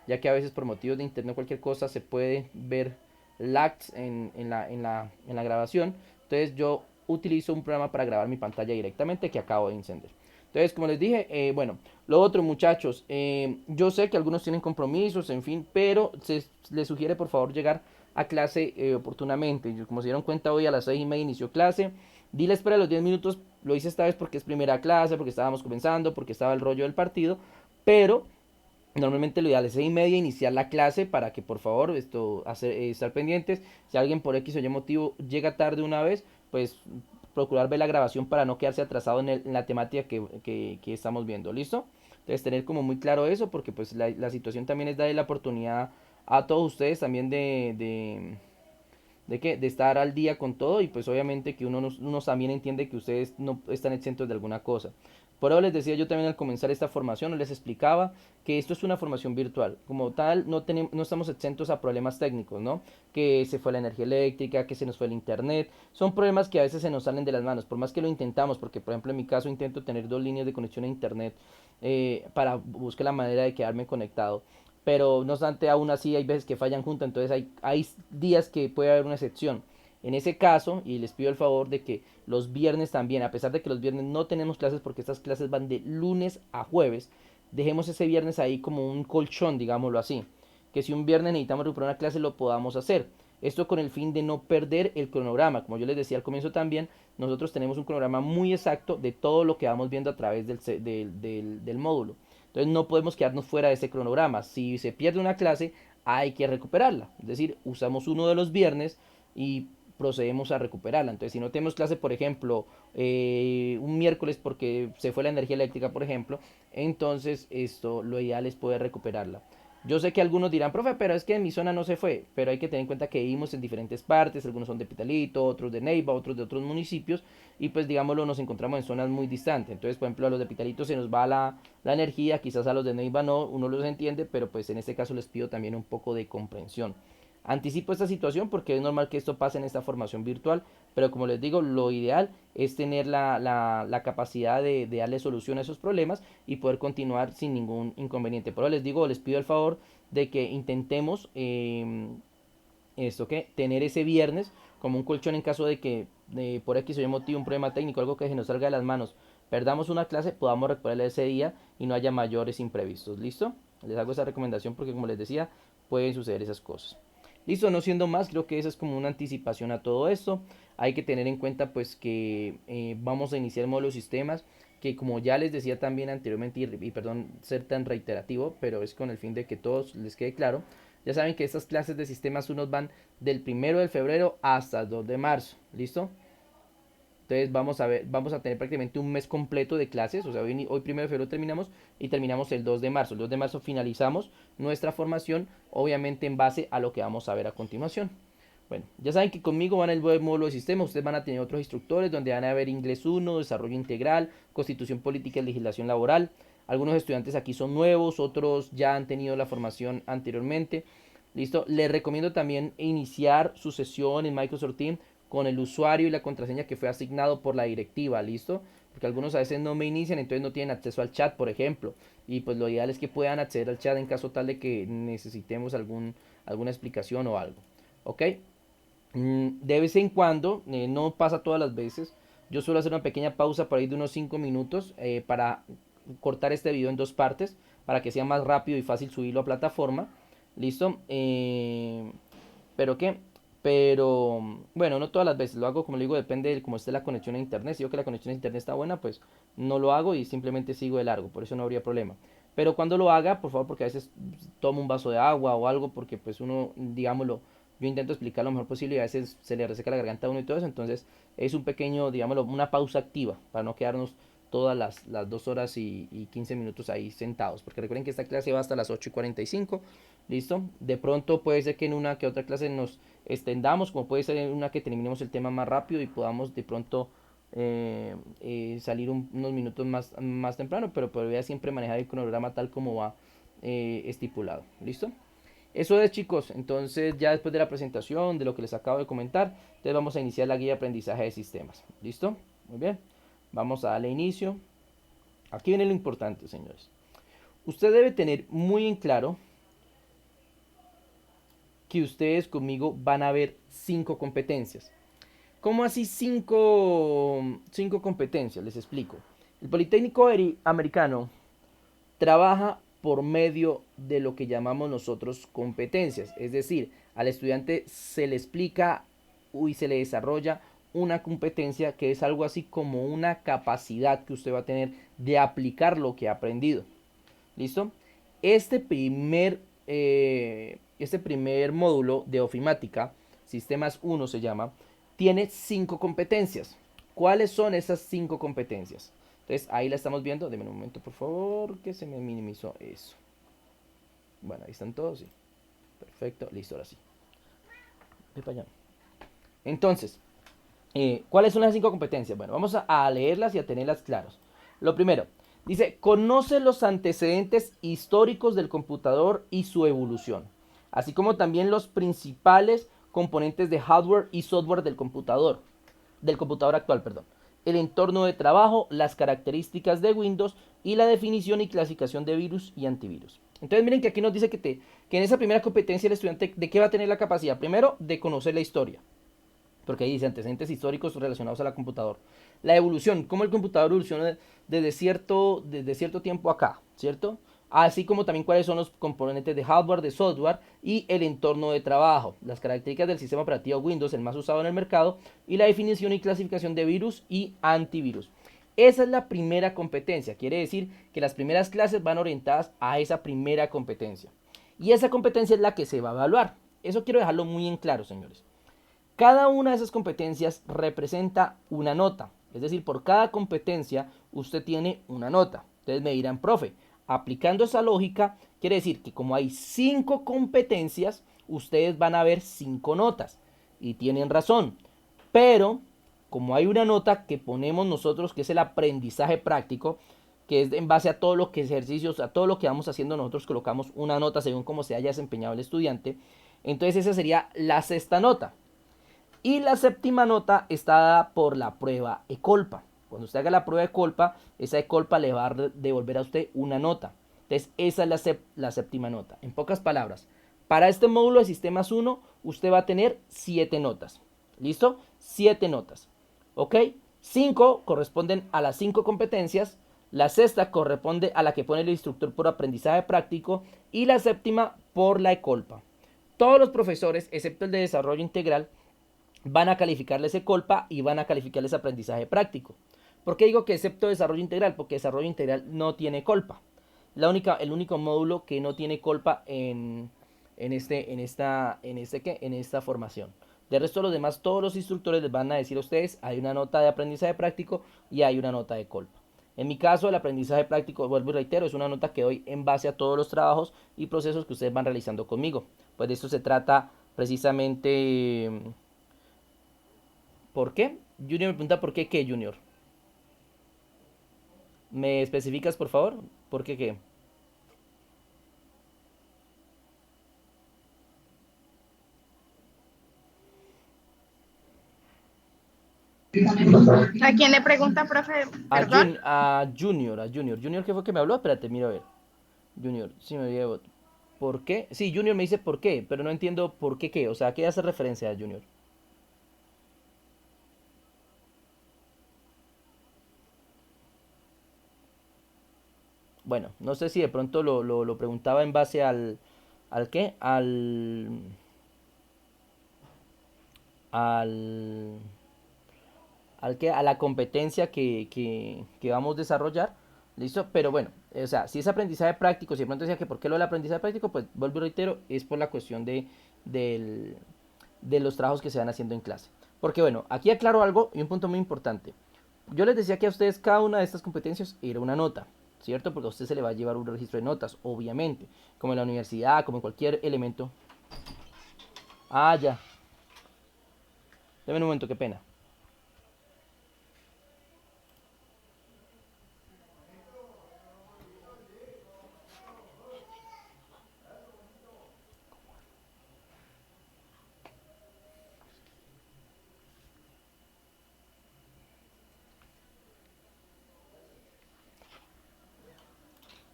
ya que a veces por motivos de internet cualquier cosa se puede ver lags en la grabación. Entonces yo utilizo un programa para grabar mi pantalla directamente que acabo de encender. Entonces, como les dije, bueno, lo otro, muchachos, yo sé que algunos tienen compromisos, en fin, pero les sugiere por favor llegar a clase oportunamente. Como se dieron cuenta, hoy a las 6:30 inició clase. Di la espera de los 10 minutos, lo hice esta vez porque es primera clase, porque estábamos comenzando, porque estaba el rollo del partido, pero normalmente lo ideal es 6:30 iniciar la clase para que por favor estar pendientes. Si alguien por X o Y motivo llega tarde una vez, pues procurar ver la grabación para no quedarse atrasado en la temática que estamos viendo. ¿Listo? Entonces tener como muy claro eso porque pues la situación también es darle la oportunidad a todos ustedes también de estar al día con todo y pues obviamente que uno también entiende que ustedes no están exentos de alguna cosa. Por eso les decía yo también al comenzar esta formación, les explicaba que esto es una formación virtual. Como tal, no estamos exentos a problemas técnicos, ¿no? Que se fue la energía eléctrica, que se nos fue el internet. Son problemas que a veces se nos salen de las manos, por más que lo intentamos, porque por ejemplo en mi caso intento tener 2 líneas de conexión a internet para buscar la manera de quedarme conectado, pero no obstante aún así hay veces que fallan juntas, entonces hay días que puede haber una excepción. En ese caso, y les pido el favor de que los viernes también, a pesar de que los viernes no tenemos clases porque estas clases van de lunes a jueves, dejemos ese viernes ahí como un colchón, digámoslo así. Que si un viernes necesitamos recuperar una clase lo podamos hacer. Esto con el fin de no perder el cronograma. Como yo les decía al comienzo también, nosotros tenemos un cronograma muy exacto de todo lo que vamos viendo a través del módulo. Entonces no podemos quedarnos fuera de ese cronograma. Si se pierde una clase, hay que recuperarla. Es decir, usamos uno de los viernes y procedemos a recuperarla. Entonces, si no tenemos clase, por ejemplo, un miércoles porque se fue la energía eléctrica, por ejemplo, entonces esto lo ideal es poder recuperarla. Yo sé que algunos dirán, profe, pero es que en mi zona no se fue, pero hay que tener en cuenta que vivimos en diferentes partes, algunos son de Pitalito, otros de Neiva, otros de otros municipios, y pues digámoslo, nos encontramos en zonas muy distantes. Entonces, por ejemplo, a los de Pitalito se nos va la energía, quizás a los de Neiva no, uno los entiende, pero pues en este caso les pido también un poco de comprensión. Anticipo esta situación porque es normal que esto pase en esta formación virtual, pero como les digo, lo ideal es tener la capacidad de darle solución a esos problemas y poder continuar sin ningún inconveniente. Pero les digo, les pido el favor de que intentemos tener ese viernes como un colchón en caso de que por X o Y motivo, un problema técnico, algo que se nos salga de las manos, perdamos una clase, podamos recuperarla ese día y no haya mayores imprevistos. ¿Listo? Les hago esa recomendación porque como les decía, pueden suceder esas cosas. Listo, no siendo más, creo que esa es como una anticipación a todo esto. Hay que tener en cuenta pues que vamos a iniciar módulos sistemas, que como ya les decía también anteriormente, y perdón ser tan reiterativo, pero es con el fin de que todos les quede claro. Ya saben que estas clases de sistemas unos van del 1 de febrero hasta el 2 de marzo, ¿listo? Entonces vamos a tener prácticamente un mes completo de clases, o sea, hoy 1 de febrero terminamos y terminamos el 2 de marzo. El 2 de marzo finalizamos nuestra formación, obviamente en base a lo que vamos a ver a continuación. Bueno, ya saben que conmigo van el módulo de sistema, ustedes van a tener otros instructores donde van a ver inglés 1, desarrollo integral, constitución política y legislación laboral. Algunos estudiantes aquí son nuevos, otros ya han tenido la formación anteriormente. Listo, les recomiendo también iniciar su sesión en Microsoft Teams con el usuario y la contraseña que fue asignado por la directiva, ¿listo? Porque algunos a veces no me inician, entonces no tienen acceso al chat, por ejemplo. Y pues lo ideal es que puedan acceder al chat en caso tal de que necesitemos alguna explicación o algo. ¿Ok? De vez en cuando, no pasa todas las veces, yo suelo hacer una pequeña pausa por ahí de unos 5 minutos para cortar este video en dos partes, para que sea más rápido y fácil subirlo a plataforma. ¿Listo? ¿Pero qué? Pero bueno, no todas las veces, lo hago como le digo, depende de cómo esté la conexión a internet. Si yo que la conexión a internet está buena, pues no lo hago y simplemente sigo de largo, por eso no habría problema. Pero cuando lo haga, por favor, porque a veces tomo un vaso de agua o algo, porque pues uno, digámoslo, yo intento explicar lo mejor posible y a veces se le reseca la garganta a uno y todo eso, entonces es un pequeño, digámoslo, una pausa activa para no quedarnos todas las 2 horas y 15 minutos ahí sentados, porque recuerden que esta clase va hasta las 8:45, ¿listo? De pronto puede ser que en una que otra clase nos extendamos, como puede ser en una que terminemos el tema más rápido y podamos de pronto salir unos minutos más temprano, pero podría siempre manejar el cronograma tal como va estipulado, ¿listo? Eso es, chicos. Entonces, ya después de la presentación, de lo que les acabo de comentar, entonces vamos a iniciar la guía de aprendizaje de sistemas. ¿Listo? Muy bien. Vamos a darle inicio. Aquí viene lo importante, señores. Usted debe tener muy en claro que ustedes conmigo van a ver 5 competencias. ¿Cómo así cinco competencias? Les explico. El Politécnico Americano trabaja por medio de lo que llamamos nosotros competencias. Es decir, al estudiante se le explica y se le desarrolla una competencia que es algo así como una capacidad que usted va a tener de aplicar lo que ha aprendido. ¿Listo? Este primer módulo de ofimática, Sistemas 1 se llama, tiene 5 competencias. ¿Cuáles son esas 5 competencias? Entonces ahí la estamos viendo. Deme un momento, por favor, que se me minimizó eso. Bueno, ahí están todos, sí. Perfecto, listo, ahora sí. Ve para allá. Entonces, ¿cuáles son las 5 competencias? Bueno, vamos a leerlas y a tenerlas claras. Lo primero, dice, conoce los antecedentes históricos del computador y su evolución, así como también los principales componentes de hardware y software del computador actual, perdón. El entorno de trabajo, las características de Windows y la definición y clasificación de virus y antivirus. Entonces miren que aquí nos dice que en esa primera competencia el estudiante, ¿de qué va a tener la capacidad? Primero, de conocer la historia, porque ahí dice antecedentes históricos relacionados a la computadora. La evolución, cómo el computador evoluciona desde cierto tiempo acá, ¿cierto? Así como también cuáles son los componentes de hardware, de software y el entorno de trabajo, las características del sistema operativo Windows, el más usado en el mercado, y la definición y clasificación de virus y antivirus. Esa es la primera competencia, quiere decir que las primeras clases van orientadas a esa primera competencia. Y esa competencia es la que se va a evaluar. Eso quiero dejarlo muy en claro, señores. Cada una de esas competencias representa una nota. Es decir, por cada competencia usted tiene una nota. Entonces me dirán, profe, aplicando esa lógica, quiere decir que como hay 5 competencias, ustedes van a ver 5 notas. Y tienen razón. Pero, como hay una nota que ponemos nosotros, que es el aprendizaje práctico, que es en base a todos los ejercicios, a todo lo que vamos haciendo, nosotros colocamos una nota según cómo se haya desempeñado el estudiante. Entonces esa sería la sexta nota. Y la séptima nota está dada por la prueba ECOLPA. Cuando usted haga la prueba ECOLPA, esa ECOLPA le va a devolver a usted una nota. Entonces, esa es la séptima nota. En pocas palabras, para este módulo de Sistemas 1, usted va a tener 7 notas. ¿Listo? 7 notas. ¿Ok? 5 corresponden a las 5 competencias. La sexta corresponde a la que pone el instructor por aprendizaje práctico. Y la séptima por la ECOLPA. Todos los profesores, excepto el de desarrollo integral, van a calificarles ECOLPA y van a calificarles aprendizaje práctico. ¿Por qué digo que excepto desarrollo integral? Porque desarrollo integral no tiene colpa. El único módulo que no tiene colpa en esta formación. De resto, los demás, todos los instructores les van a decir a ustedes, hay una nota de aprendizaje práctico y hay una nota de colpa. En mi caso, el aprendizaje práctico, vuelvo y reitero, es una nota que doy en base a todos los trabajos y procesos que ustedes van realizando conmigo. Pues de esto se trata precisamente. ¿Por qué? Junior me pregunta por qué, Junior. ¿Me especificas, por favor? ¿Por qué qué? ¿A quién le pregunta, profe? ¿Perdón? A Junior. ¿Junior qué fue que me habló? Espérate, mira a ver. Junior, sí me llevo. ¿Por qué? Sí, Junior me dice por qué, pero no entiendo por qué qué. O sea, ¿a qué hace referencia a Junior? Bueno, no sé si de pronto lo preguntaba en base ¿al qué? Al, a la competencia que vamos a desarrollar. ¿Listo? Pero bueno, o sea, si es aprendizaje práctico, si de pronto decía que por qué lo del aprendizaje práctico, pues vuelvo y reitero, es por la cuestión del, de los trabajos que se van haciendo en clase. Porque bueno, aquí aclaro algo y un punto muy importante. Yo les decía que a ustedes cada una de estas competencias era una nota, ¿cierto? Porque a usted se le va a llevar un registro de notas, obviamente, como en la universidad, como en cualquier elemento. Ah, ya. Deme un momento, qué pena.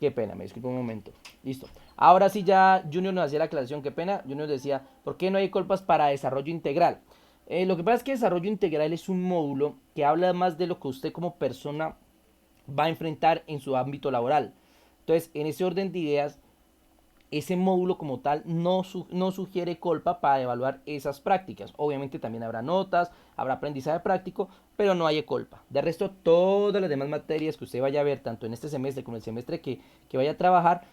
Qué pena, me disculpo un momento. Listo. Ahora sí ya Junior nos hacía la aclaración, qué pena. Junior decía, ¿por qué no hay colpas para desarrollo integral? Lo que pasa es que desarrollo integral es un módulo que habla más de lo que usted como persona va a enfrentar en su ámbito laboral. Entonces, en ese orden de ideas, ese módulo como tal no sugiere colpa para evaluar esas prácticas. Obviamente también habrá notas, habrá aprendizaje práctico, pero no hay colpa. De resto, todas las demás materias que usted vaya a ver, tanto en este semestre como en el semestre que vaya a trabajar,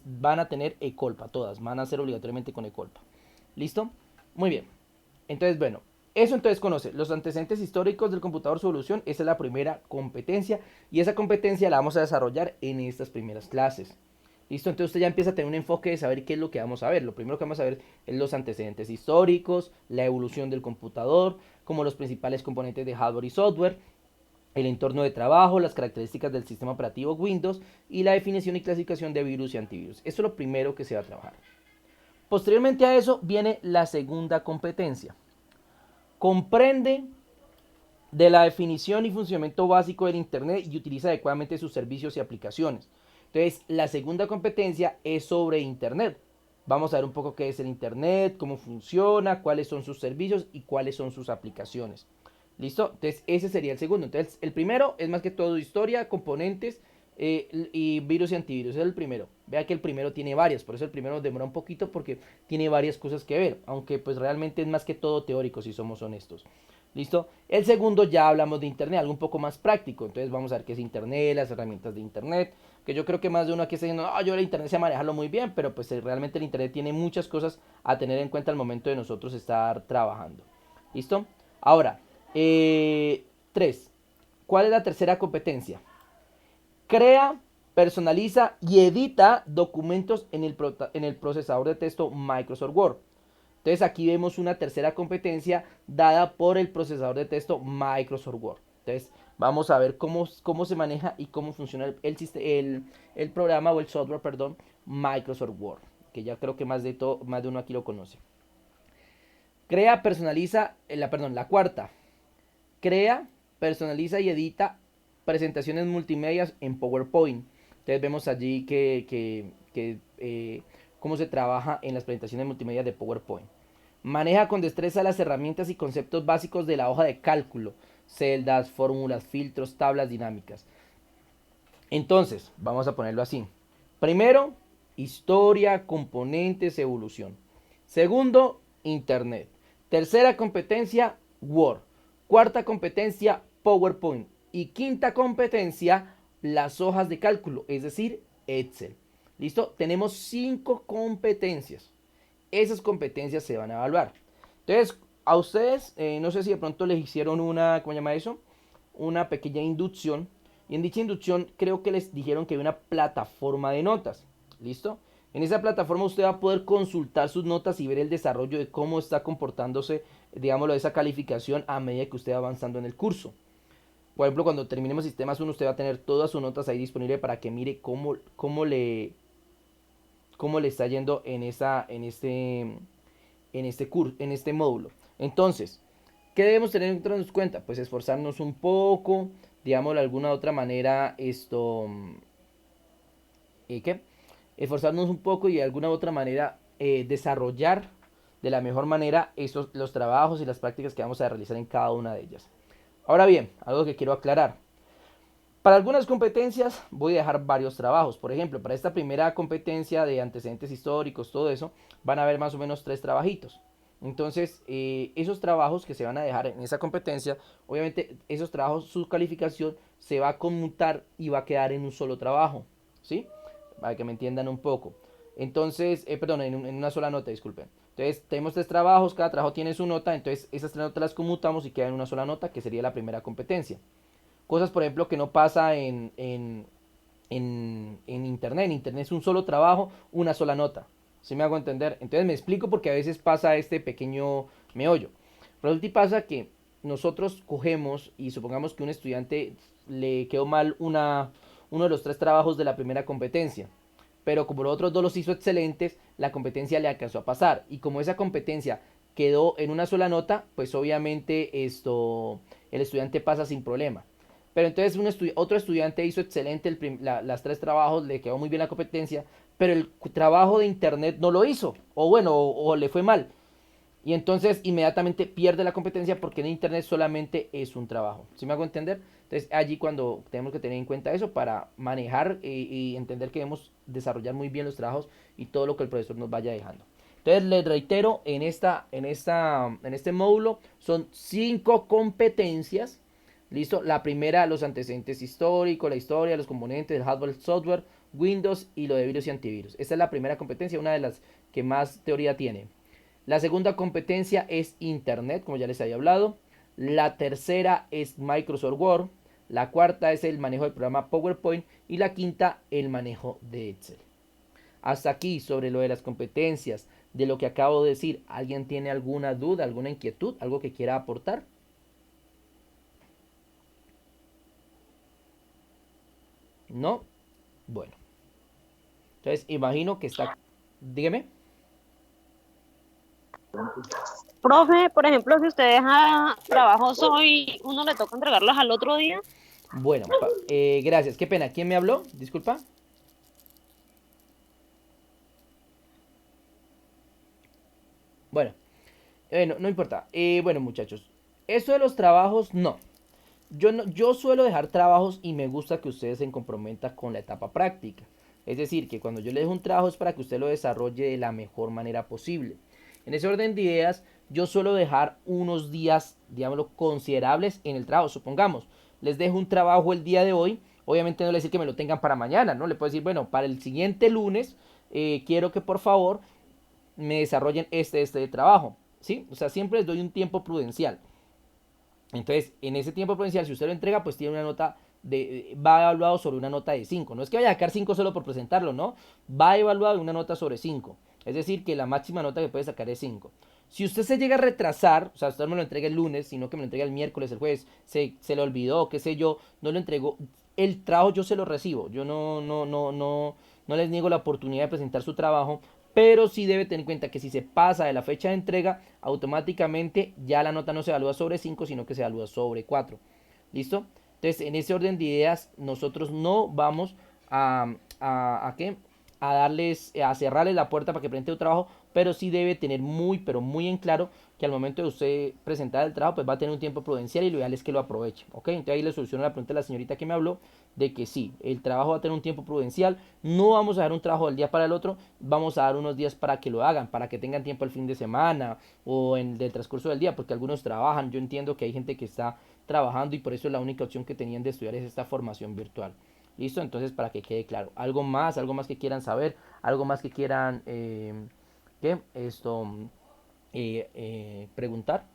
van a tener colpa, todas, van a ser obligatoriamente con colpa. ¿Listo? Muy bien. Entonces, bueno, eso entonces conoce los antecedentes históricos del computador, su evolución, esa es la primera competencia y esa competencia la vamos a desarrollar en estas primeras clases. ¿Listo? Entonces usted ya empieza a tener un enfoque de saber qué es lo que vamos a ver. Lo primero que vamos a ver es los antecedentes históricos, la evolución del computador, como los principales componentes de hardware y software, el entorno de trabajo, las características del sistema operativo Windows y la definición y clasificación de virus y antivirus. Eso es lo primero que se va a trabajar. Posteriormente a eso viene la segunda competencia. Comprende de la definición y funcionamiento básico del Internet y utiliza adecuadamente sus servicios y aplicaciones. Entonces, la segunda competencia es sobre Internet. Vamos a ver un poco qué es el Internet, cómo funciona, cuáles son sus servicios y cuáles son sus aplicaciones. ¿Listo? Entonces, ese sería el segundo. Entonces, el primero es más que todo historia, componentes y virus y antivirus. Ese es el primero. Vea que el primero tiene varias, por eso el primero demora un poquito porque tiene varias cosas que ver, aunque pues realmente es más que todo teórico si somos honestos. ¿Listo? El segundo ya hablamos de Internet, algo un poco más práctico. Entonces vamos a ver qué es Internet, las herramientas de Internet. Que yo creo que más de uno aquí está diciendo, yo el Internet sé manejarlo muy bien, pero pues realmente el Internet tiene muchas cosas a tener en cuenta al momento de nosotros estar trabajando. ¿Listo? Ahora, 3. ¿Cuál es la tercera competencia? Crea, personaliza y edita documentos en el procesador de texto Microsoft Word. Entonces aquí vemos una tercera competencia dada por el procesador de texto Microsoft Word. Entonces vamos a ver cómo se maneja y cómo funciona el programa o el software, perdón, Microsoft Word. Que ya creo que más de uno aquí lo conoce. Crea, personaliza, la cuarta. Crea, personaliza y edita presentaciones multimedia en PowerPoint. Entonces vemos allí cómo se trabaja en las presentaciones multimedia de PowerPoint. Maneja con destreza las herramientas y conceptos básicos de la hoja de cálculo, celdas, fórmulas, filtros, tablas dinámicas. Entonces, vamos a ponerlo así. Primero, historia, componentes, evolución. Segundo, Internet. Tercera competencia, Word. Cuarta competencia, PowerPoint. Y quinta competencia, las hojas de cálculo, es decir, Excel. ¿Listo? Tenemos 5 competencias. Esas competencias se van a evaluar. Entonces, a ustedes, no sé si de pronto les hicieron ¿cómo se llama eso? Una pequeña inducción. Y en dicha inducción creo que les dijeron que hay una plataforma de notas. ¿Listo? En esa plataforma usted va a poder consultar sus notas y ver el desarrollo de cómo está comportándose, digámoslo, esa calificación a medida que usted va avanzando en el curso. Por ejemplo, cuando terminemos sistemas 1, usted va a tener todas sus notas ahí disponibles para que mire cómo le está yendo en este módulo. Entonces, ¿qué debemos tener en cuenta? Pues esforzarnos un poco, digamos de alguna otra manera, ¿qué? Esforzarnos un poco y de alguna otra manera desarrollar de la mejor manera los trabajos y las prácticas que vamos a realizar en cada una de ellas. Ahora bien, algo que quiero aclarar. Para algunas competencias voy a dejar varios trabajos. Por ejemplo, para esta primera competencia de antecedentes históricos, todo eso, van a haber más o menos 3 trabajitos. Entonces, esos trabajos que se van a dejar en esa competencia, obviamente esos trabajos, su calificación se va a conmutar y va a quedar en un solo trabajo. ¿Sí? Para que me entiendan un poco. Entonces, perdón, en una sola nota, disculpen. Entonces, tenemos 3 trabajos, cada trabajo tiene su nota, entonces esas 3 notas las conmutamos y queda en una sola nota, que sería la primera competencia. Cosas, por ejemplo, que no pasa en Internet. En Internet es un solo trabajo, una sola nota. ¿Sí me hago entender? Entonces me explico porque a veces pasa este pequeño meollo. Resulta y pasa que nosotros cogemos y supongamos que un estudiante le quedó mal uno de los 3 trabajos de la primera competencia. Pero como los otros 2 los hizo excelentes, la competencia le alcanzó a pasar. Y como esa competencia quedó en una sola nota, pues obviamente el estudiante pasa sin problema. pero entonces otro estudiante hizo excelente las 3 trabajos, le quedó muy bien la competencia, pero el trabajo de internet no lo hizo, o bueno, o le fue mal. Y entonces inmediatamente pierde la competencia porque en internet solamente es un trabajo. ¿Sí me hago entender? Entonces allí cuando tenemos que tener en cuenta eso para manejar y entender que debemos desarrollar muy bien los trabajos y todo lo que el profesor nos vaya dejando. Entonces les reitero, en este módulo son 5 competencias. ¿Listo? La primera, los antecedentes históricos, la historia, los componentes, el hardware, el software, Windows y lo de virus y antivirus. Esta es la primera competencia, una de las que más teoría tiene. La segunda competencia es Internet, como ya les había hablado. La tercera es Microsoft Word. La cuarta es el manejo del programa PowerPoint. Y la quinta, el manejo de Excel. Hasta aquí sobre lo de las competencias, de lo que acabo de decir. ¿Alguien tiene alguna duda, alguna inquietud, algo que quiera aportar? ¿No? Bueno. Entonces, imagino que está... Dígame. Profe, por ejemplo, si usted deja trabajos hoy, ¿uno le toca entregarlos al otro día? Bueno, gracias. Qué pena. ¿Quién me habló? Disculpa. Bueno, no importa. Bueno, muchachos. Eso de los trabajos, no. Yo suelo dejar trabajos y me gusta que ustedes se comprometan con la etapa práctica. Es decir, que cuando yo le dejo un trabajo es para que usted lo desarrolle de la mejor manera posible. En ese orden de ideas, yo suelo dejar unos días, digámoslo, considerables en el trabajo. Supongamos, les dejo un trabajo el día de hoy. Obviamente no le decir que me lo tengan para mañana, ¿no? Le puedo decir, bueno, para el siguiente lunes, quiero que por favor me desarrollen este trabajo. ¿Sí? O sea, siempre les doy un tiempo prudencial. Entonces, en ese tiempo prudencial, si usted lo entrega, pues tiene una nota va evaluado sobre una nota de 5. No es que vaya a sacar 5 solo por presentarlo, no. Va evaluado de una nota sobre 5. Es decir, que la máxima nota que puede sacar es 5. Si usted se llega a retrasar, o sea, usted no me lo entrega el lunes, sino que me lo entrega el miércoles, el jueves, se le olvidó, qué sé yo, no lo entregó, el trabajo yo se lo recibo. Yo no les niego la oportunidad de presentar su trabajo, pero sí debe tener en cuenta que si se pasa de la fecha de entrega, automáticamente ya la nota no se evalúa sobre 5, sino que se evalúa sobre 4. ¿Listo? Entonces, en ese orden de ideas, nosotros no vamos ¿a qué? A darles, a cerrarles la puerta para que presente un trabajo, pero sí debe tener muy, pero muy en claro que al momento de usted presentar el trabajo, pues va a tener un tiempo prudencial y lo ideal es que lo aproveche, ¿ok? Entonces ahí le soluciono la pregunta a la señorita que me habló de que sí, el trabajo va a tener un tiempo prudencial, no vamos a dar un trabajo del día para el otro, vamos a dar unos días para que lo hagan, para que tengan tiempo el fin de semana o en el transcurso del día, porque algunos trabajan, yo entiendo que hay gente que está trabajando y por eso la única opción que tenían de estudiar es esta formación virtual. ¿Listo? Entonces, para que quede claro. Algo más que quieran saber, algo más que quieran ¿qué? Preguntar.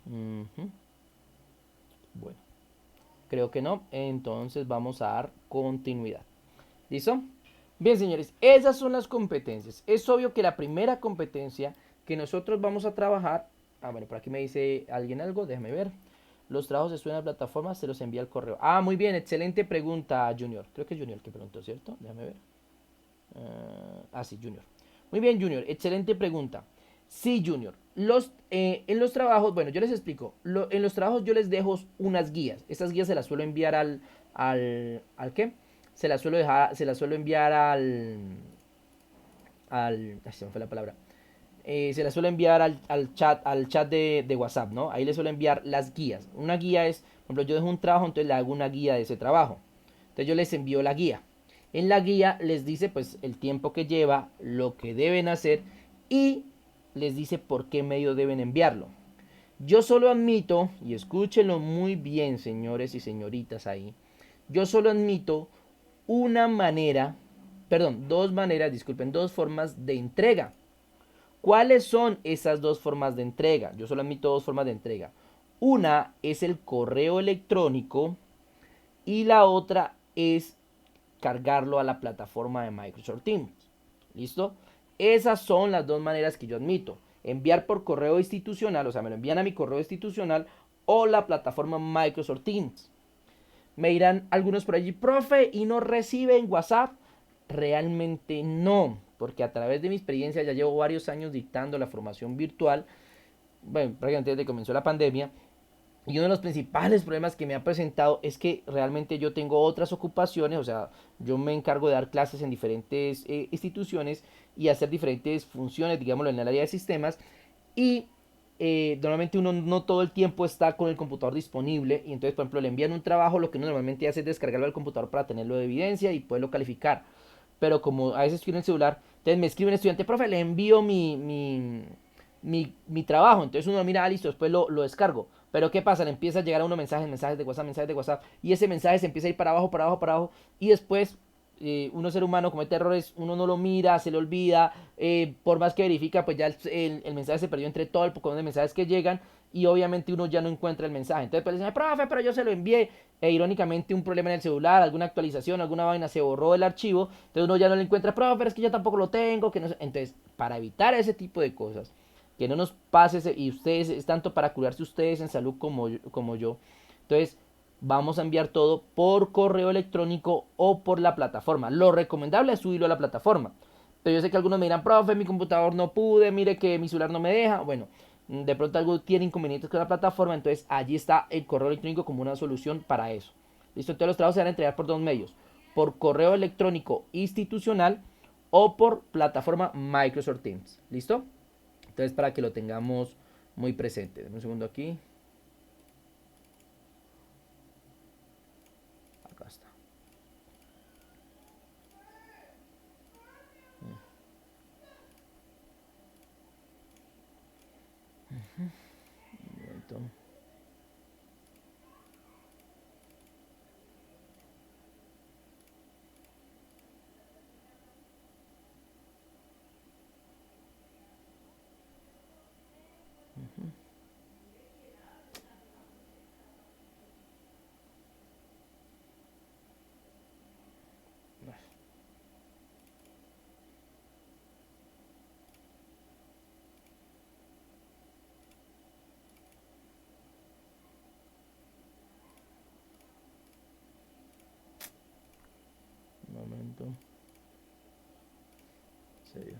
Uh -huh. Bueno, creo que no. Entonces vamos a dar continuidad. ¿Listo? Bien, señores, esas son las competencias. Es obvio que la primera competencia que nosotros vamos a trabajar... Ah, bueno, por aquí me dice alguien algo, déjame ver. Los trabajos se suben a la plataforma, se los envía al correo. Ah, muy bien, excelente pregunta, Junior. Creo que es Junior que preguntó, ¿cierto? Déjame ver. Sí, Junior. Muy bien, Junior, excelente pregunta. Sí, Junior. En los trabajos, bueno, yo les explico. En los trabajos yo les dejo unas guías. Esas guías se las suelo enviar ¿al qué? Se las suelo enviar se me fue la palabra. Se las suelo enviar al chat de WhatsApp, ¿no? Ahí les suelo enviar las guías. Una guía es, por ejemplo, yo dejo un trabajo, entonces le hago una guía de ese trabajo. Entonces yo les envío la guía. En la guía les dice pues el tiempo que lleva, lo que deben hacer y les dice por qué medio deben enviarlo. Yo solo admito, y escúchenlo muy bien, señores y señoritas ahí, yo solo admito una manera, perdón, dos maneras, disculpen, dos formas de entrega. ¿Cuáles son esas dos formas de entrega? Yo solo admito dos formas de entrega. Una es el correo electrónico y la otra es cargarlo a la plataforma de Microsoft Teams. ¿Listo? Esas son las dos maneras que yo admito. Enviar por correo institucional, o sea, me lo envían a mi correo institucional o la plataforma Microsoft Teams. Me dirán algunos por allí, profe, ¿y no reciben WhatsApp? Realmente no, porque a través de mi experiencia ya llevo varios años dictando la formación virtual, bueno, prácticamente desde que comenzó la pandemia, y uno de los principales problemas que me ha presentado es que realmente yo tengo otras ocupaciones, o sea, yo me encargo de dar clases en diferentes instituciones y hacer diferentes funciones, digámoslo, en el área de sistemas, y normalmente uno no todo el tiempo está con el computador disponible, y entonces, por ejemplo, le envían un trabajo, lo que uno normalmente hace es descargarlo al computador para tenerlo de evidencia y poderlo calificar. Pero como a veces estoy en el celular, entonces me escribe un estudiante, profe, le envío mi trabajo. Entonces uno mira, listo, después lo descargo. Pero ¿qué pasa? Le empieza a llegar a uno mensajes de WhatsApp, y ese mensaje se empieza a ir para abajo, para abajo, para abajo, y después uno ser humano comete errores, uno no lo mira, se le olvida, por más que verifica, pues ya el mensaje se perdió entre todo el poco de mensajes que llegan, y obviamente uno ya no encuentra el mensaje. Entonces pues le dicen, profe, pero yo se lo envié, e irónicamente un problema en el celular, alguna actualización, alguna vaina, se borró el archivo, entonces uno ya no lo encuentra, profe, pero es que yo tampoco lo tengo, que no sé. Entonces, para evitar ese tipo de cosas, que no nos pase, y ustedes, es tanto para curarse ustedes en salud como yo. Entonces, vamos a enviar todo por correo electrónico o por la plataforma. Lo recomendable es subirlo a la plataforma. Pero yo sé que algunos me dirán, profe, mi computador no pude, mire que mi celular no me deja. Bueno, de pronto algo tiene inconvenientes con la plataforma, entonces allí está el correo electrónico como una solución para eso. ¿Listo? Entonces los trabajos se van a entregar por dos medios: por correo electrónico institucional o por plataforma Microsoft Teams. ¿Listo? Entonces, para que lo tengamos muy presente. Dame un segundo aquí. Acá está. Un momento. Un momento. Serio.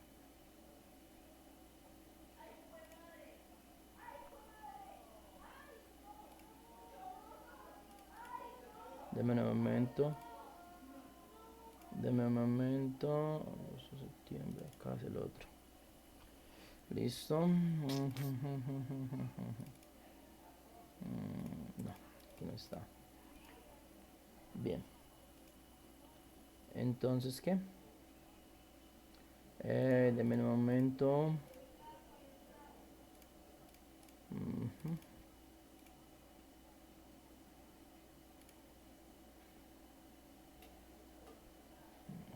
Deme un momento. Deme un momento. Agosto, septiembre. Acá es el otro. Listo. No, aquí no está. Bien. Entonces, ¿qué? Deme un momento.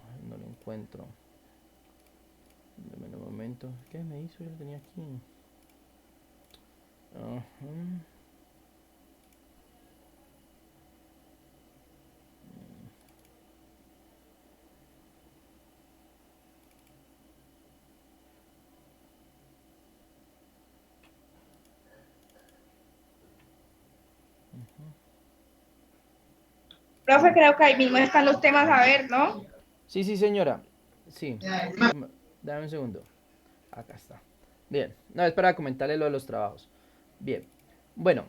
Ay, no lo encuentro. Deme un momento. ¿Qué me hizo? Yo lo tenía aquí. Ajá. Profe, creo que ahí mismo están los temas a ver, ¿no? Sí, sí, señora. Sí. Dame un segundo. Acá está. Bien. No, es para comentarle lo de los trabajos. Bien. Bueno,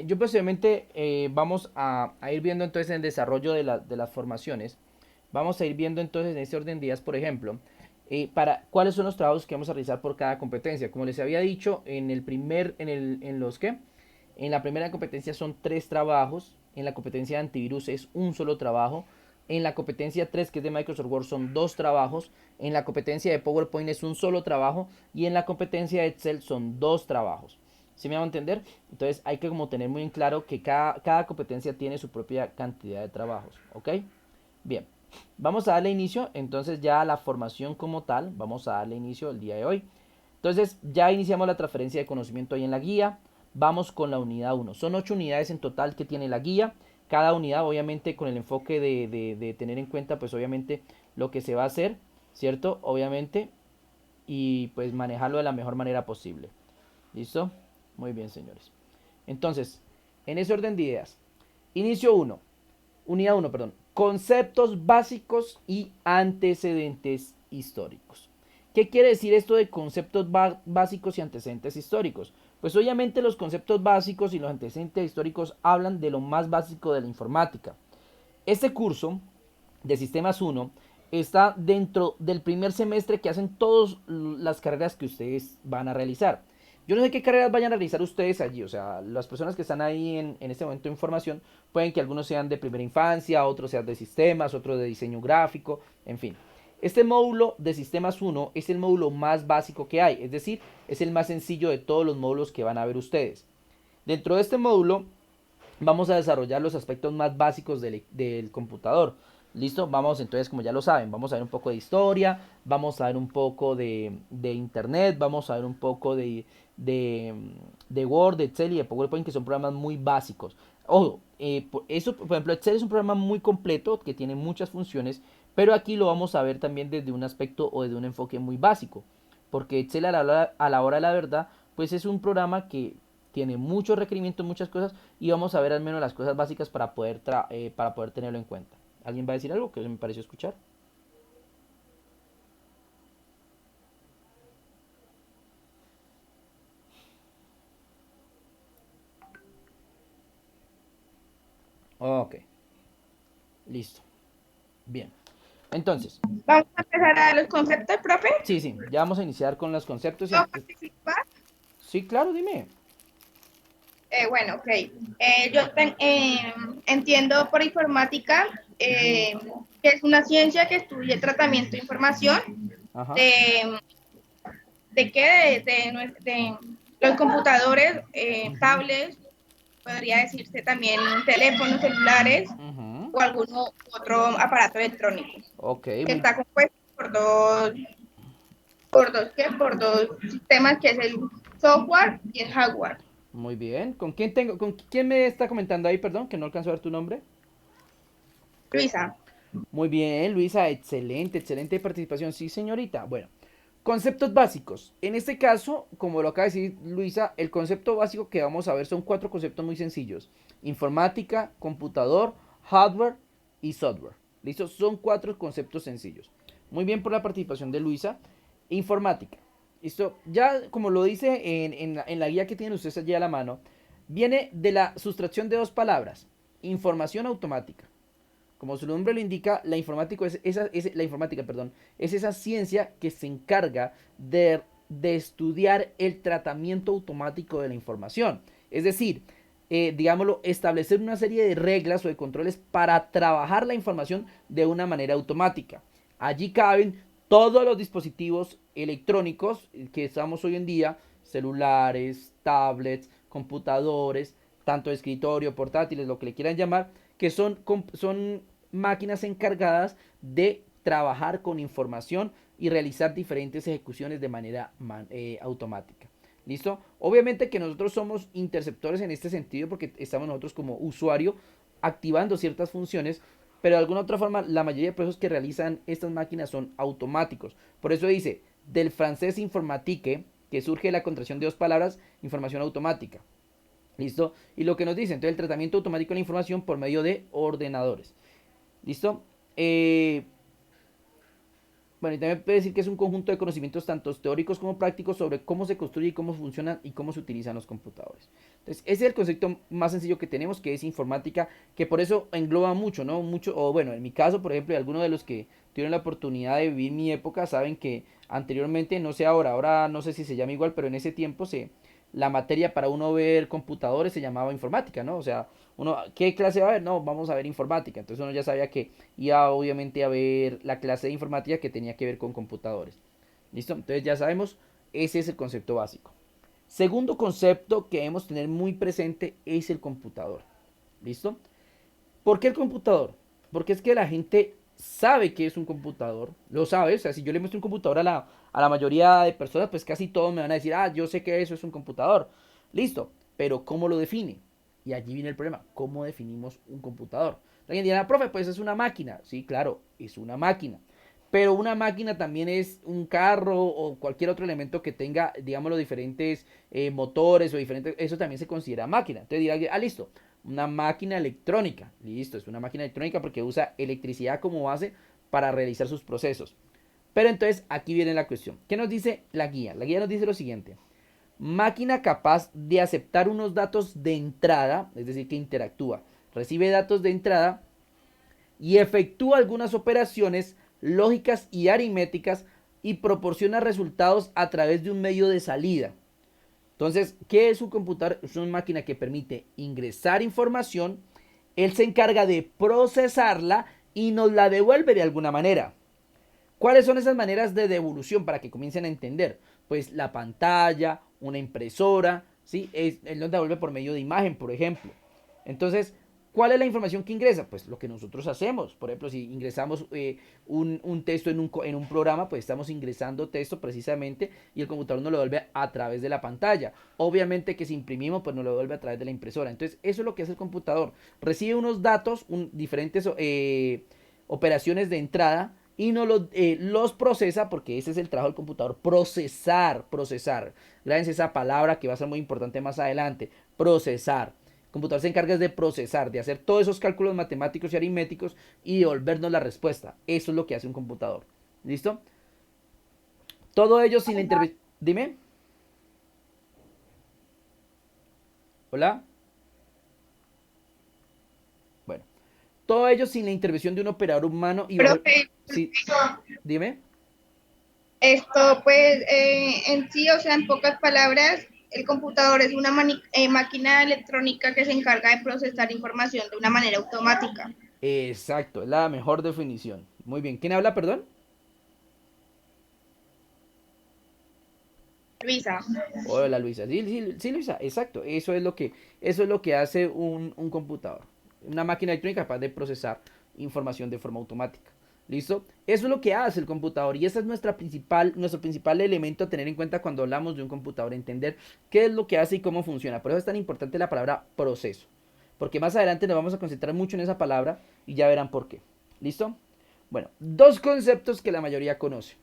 yo posiblemente vamos a ir viendo entonces en el desarrollo de las formaciones. Vamos a ir viendo entonces en este orden de días, por ejemplo, para cuáles son los trabajos que vamos a realizar por cada competencia. Como les había dicho, en la primera competencia son 3 trabajos. En la competencia de antivirus es un solo trabajo. En la competencia 3, que es de Microsoft Word, son 2 trabajos. En la competencia de PowerPoint es un solo trabajo. Y en la competencia de Excel son 2 trabajos. ¿Sí me va a entender? Entonces hay que como tener muy en claro que cada competencia tiene su propia cantidad de trabajos. ¿Ok? Bien. Vamos a darle inicio entonces ya a la formación como tal. Vamos a darle inicio el día de hoy. Entonces ya iniciamos la transferencia de conocimiento ahí en la guía. Vamos con la unidad 1. Son 8 unidades en total que tiene la guía. Cada unidad obviamente con el enfoque de tener en cuenta pues obviamente lo que se va a hacer, ¿cierto? Obviamente. Y pues manejarlo de la mejor manera posible. ¿Listo? Muy bien, señores. Entonces, en ese orden de ideas. Inicio 1. Unidad 1, perdón. Conceptos básicos y antecedentes históricos. ¿Qué quiere decir esto de conceptos básicos y antecedentes históricos? Pues obviamente los conceptos básicos y los antecedentes históricos hablan de lo más básico de la informática. Este curso de Sistemas 1 está dentro del primer semestre que hacen todas las carreras que ustedes van a realizar. Yo no sé qué carreras vayan a realizar ustedes allí, o sea, las personas que están ahí en este momento de información, pueden que algunos sean de primera infancia, otros sean de sistemas, otros de diseño gráfico, en fin. Este módulo de Sistemas 1 es el módulo más básico que hay, es decir, es el más sencillo de todos los módulos que van a ver ustedes. Dentro de este módulo vamos a desarrollar los aspectos más básicos del computador. ¿Listo? Vamos entonces, como ya lo saben, vamos a ver un poco de historia, vamos a ver un poco de internet, vamos a ver un poco de Word, de Excel y de PowerPoint, que son programas muy básicos. Ojo, eso, por ejemplo, Excel es un programa muy completo que tiene muchas funciones, pero aquí lo vamos a ver también desde un aspecto o desde un enfoque muy básico, porque Excel a la hora de la verdad, pues es un programa que tiene muchos requerimientos, muchas cosas, y vamos a ver al menos las cosas básicas para poder tenerlo en cuenta. ¿Alguien va a decir algo que me pareció escuchar? Ok, listo. Bien. Entonces, Vamos a empezar a dar los conceptos, profe. sí, sí, ya vamos a iniciar con los conceptos. ¿Puedo participar? Sí, claro, dime. Bueno, ok. Entiendo por informática que es una ciencia que estudia el tratamiento de información Ajá. de, de qué, de los computadores, Ujú, tablets, podría decirse también teléfonos celulares ujú. o algún otro aparato electrónico Ok, que está compuesto por dos sistemas que es el software y el hardware. muy bien. ¿Con quién me está comentando ahí, perdón, que no alcanzo a ver tu nombre? Luisa, Muy bien, Luisa, excelente, excelente participación. Sí, señorita. Bueno, conceptos básicos. En este caso, como lo acaba de decir Luisa, el concepto básico que vamos a ver son cuatro conceptos muy sencillos. Informática, computador, hardware y software. ¿Listo? Son cuatro conceptos sencillos. Muy bien por la participación de Luisa. Informática. ¿Listo? Ya como lo dice en la guía que tienen ustedes allí a la mano, viene de la sustracción de dos palabras. Información automática. Como su nombre lo indica, la informática, perdón, es esa ciencia que se encarga de estudiar el tratamiento automático de la información. Es decir, digámoslo, establecer una serie de reglas o de controles para trabajar la información de una manera automática. Allí caben todos los dispositivos electrónicos que estamos hoy en día, celulares, tablets, computadores, tanto de escritorio, portátiles, lo que le quieran llamar, que son máquinas encargadas de trabajar con información y realizar diferentes ejecuciones de manera automática. ¿Listo? Obviamente que nosotros somos interceptores en este sentido porque estamos nosotros como usuario activando ciertas funciones, pero de alguna otra forma la mayoría de procesos que realizan estas máquinas son automáticos. Por eso dice, del francés informatique, que surge la contracción de dos palabras, información automática. ¿Listo? Y lo que nos dice, entonces el tratamiento automático de la información por medio de ordenadores. ¿Listo? Bueno, y también puede decir que es un conjunto de conocimientos tanto teóricos como prácticos sobre cómo se construye y cómo funcionan y cómo se utilizan los computadores. Entonces, ese es el concepto más sencillo que tenemos, que es informática, que por eso engloba mucho, ¿no? Mucho, o bueno, en mi caso, por ejemplo, y algunos de los que tuvieron la oportunidad de vivir mi época saben que anteriormente, no sé ahora no sé si se llama igual, pero en ese tiempo la materia para uno ver computadores se llamaba informática, ¿no? O sea, uno, ¿qué clase va a ver? No, vamos a ver informática. Entonces uno ya sabía que iba obviamente a ver la clase de informática que tenía que ver con computadores. ¿Listo? Entonces ya sabemos, ese es el concepto básico. Segundo concepto que debemos tener muy presente es el computador. ¿Listo? ¿Por qué el computador? Porque es que la gente sabe que es un computador, lo sabe, o sea, si yo le muestro un computador a la mayoría de personas, pues casi todos me van a decir, ah, yo sé que eso es un computador. Listo, pero ¿cómo lo define? Y allí viene el problema, ¿cómo definimos un computador? Alguien dirá, profe, pues es una máquina. Sí, claro, es una máquina. Pero una máquina también es un carro o cualquier otro elemento que tenga, digamos, diferentes motores o diferentes, eso también se considera máquina. Entonces dirá, ah, listo, una máquina electrónica. Listo, es una máquina electrónica porque usa electricidad como base para realizar sus procesos. Pero entonces aquí viene la cuestión. ¿Qué nos dice la guía? La guía nos dice lo siguiente. Máquina capaz de aceptar unos datos de entrada, es decir, que interactúa, recibe datos de entrada y efectúa algunas operaciones lógicas y aritméticas y proporciona resultados a través de un medio de salida. Entonces, ¿qué es un computador? Es una máquina que permite ingresar información, él se encarga de procesarla y nos la devuelve de alguna manera. ¿Cuáles son esas maneras de devolución para que comiencen a entender? Pues la pantalla, una impresora, ¿sí? Él nos devuelve por medio de imagen, por ejemplo. Entonces, ¿cuál es la información que ingresa? Pues lo que nosotros hacemos. Por ejemplo, si ingresamos un texto en un programa, pues estamos ingresando texto precisamente y el computador nos lo devuelve a través de la pantalla. Obviamente que si imprimimos, pues nos lo devuelve a través de la impresora. Entonces, eso es lo que hace el computador. Recibe unos datos, diferentes operaciones de entrada y no los procesa, porque ese es el trabajo del computador, procesar. Grábense esa palabra que va a ser muy importante más adelante, procesar. El computador se encarga de procesar, de hacer todos esos cálculos matemáticos y aritméticos y devolvernos la respuesta. Eso es lo que hace un computador. ¿Listo? Todo ello sin la intervención. Dime. Hola. Bueno. Todo ello sin la intervención de un operador humano y bajo... Profe, Sí. Dime. esto pues en sí, o sea, en pocas palabras, el computador es una máquina electrónica que se encarga de procesar información de una manera automática. Exacto, es la mejor definición. Muy bien. ¿Quién habla, perdón? Luisa. Hola Luisa. Sí, Luisa, exacto. Eso es lo que hace un computador. Una máquina electrónica capaz de procesar información de forma automática. ¿Listo? Eso es lo que hace el computador y ese es nuestro principal elemento a tener en cuenta cuando hablamos de un computador, entender qué es lo que hace y cómo funciona. Por eso es tan importante la palabra proceso, porque más adelante nos vamos a concentrar mucho en esa palabra y ya verán por qué. ¿Listo? Bueno, dos conceptos que la mayoría conoce: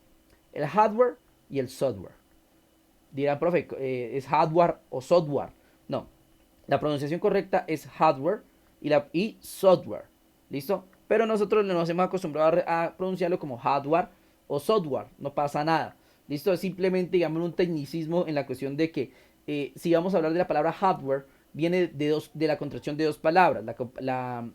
el hardware y el software. Dirán, profe, ¿es hardware o software? No, la pronunciación correcta es hardware y software. ¿Listo? Pero nosotros nos hemos acostumbrado a pronunciarlo como hardware o software. No pasa nada. ¿Listo? Es simplemente, digamos, un tecnicismo en la cuestión de que si vamos a hablar de la palabra hardware, viene de la contracción de dos palabras. La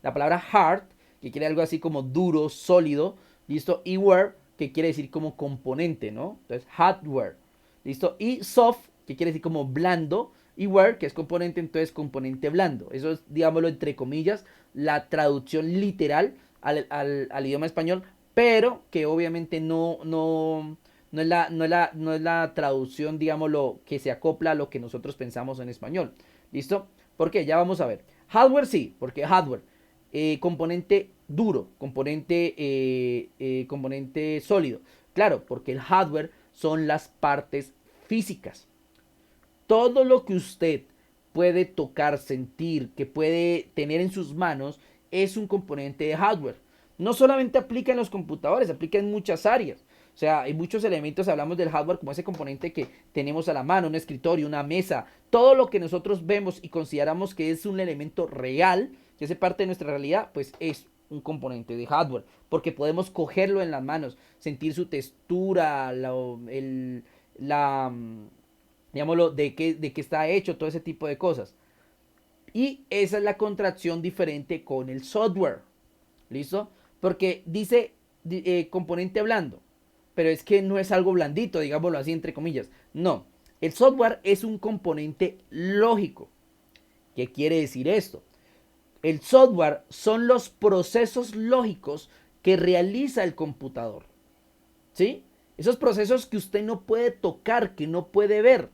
palabra hard, que quiere algo así como duro, sólido. ¿Listo? Y ware, que quiere decir como componente, ¿no? Entonces, hardware. ¿Listo? Y soft, que quiere decir como blando. Y ware, que es componente, entonces componente blando. Eso es, digámoslo entre comillas, la traducción literal al idioma español, pero que obviamente no es la traducción, digámoslo, que se acopla a lo que nosotros pensamos en español. ¿Listo? Porque ya vamos a ver. Hardware sí, porque hardware, componente duro, componente sólido. Claro, porque el hardware son las partes físicas. Todo lo que usted puede tocar, sentir, que puede tener en sus manos, es un componente de hardware. No solamente aplica en los computadores, aplica en muchas áreas. O sea, hay muchos elementos, hablamos del hardware como ese componente que tenemos a la mano, un escritorio, una mesa, todo lo que nosotros vemos y consideramos que es un elemento real, que hace parte de nuestra realidad, pues es un componente de hardware, porque podemos cogerlo en las manos, sentir su textura, la digámoslo, de qué está hecho, todo ese tipo de cosas. Y esa es la contracción diferente con el software. ¿Listo? Porque dice componente blando, pero es que no es algo blandito, digámoslo así, entre comillas. No, el software es un componente lógico. ¿Qué quiere decir esto? El software son los procesos lógicos que realiza el computador. ¿Sí? Esos procesos que usted no puede tocar, que no puede ver.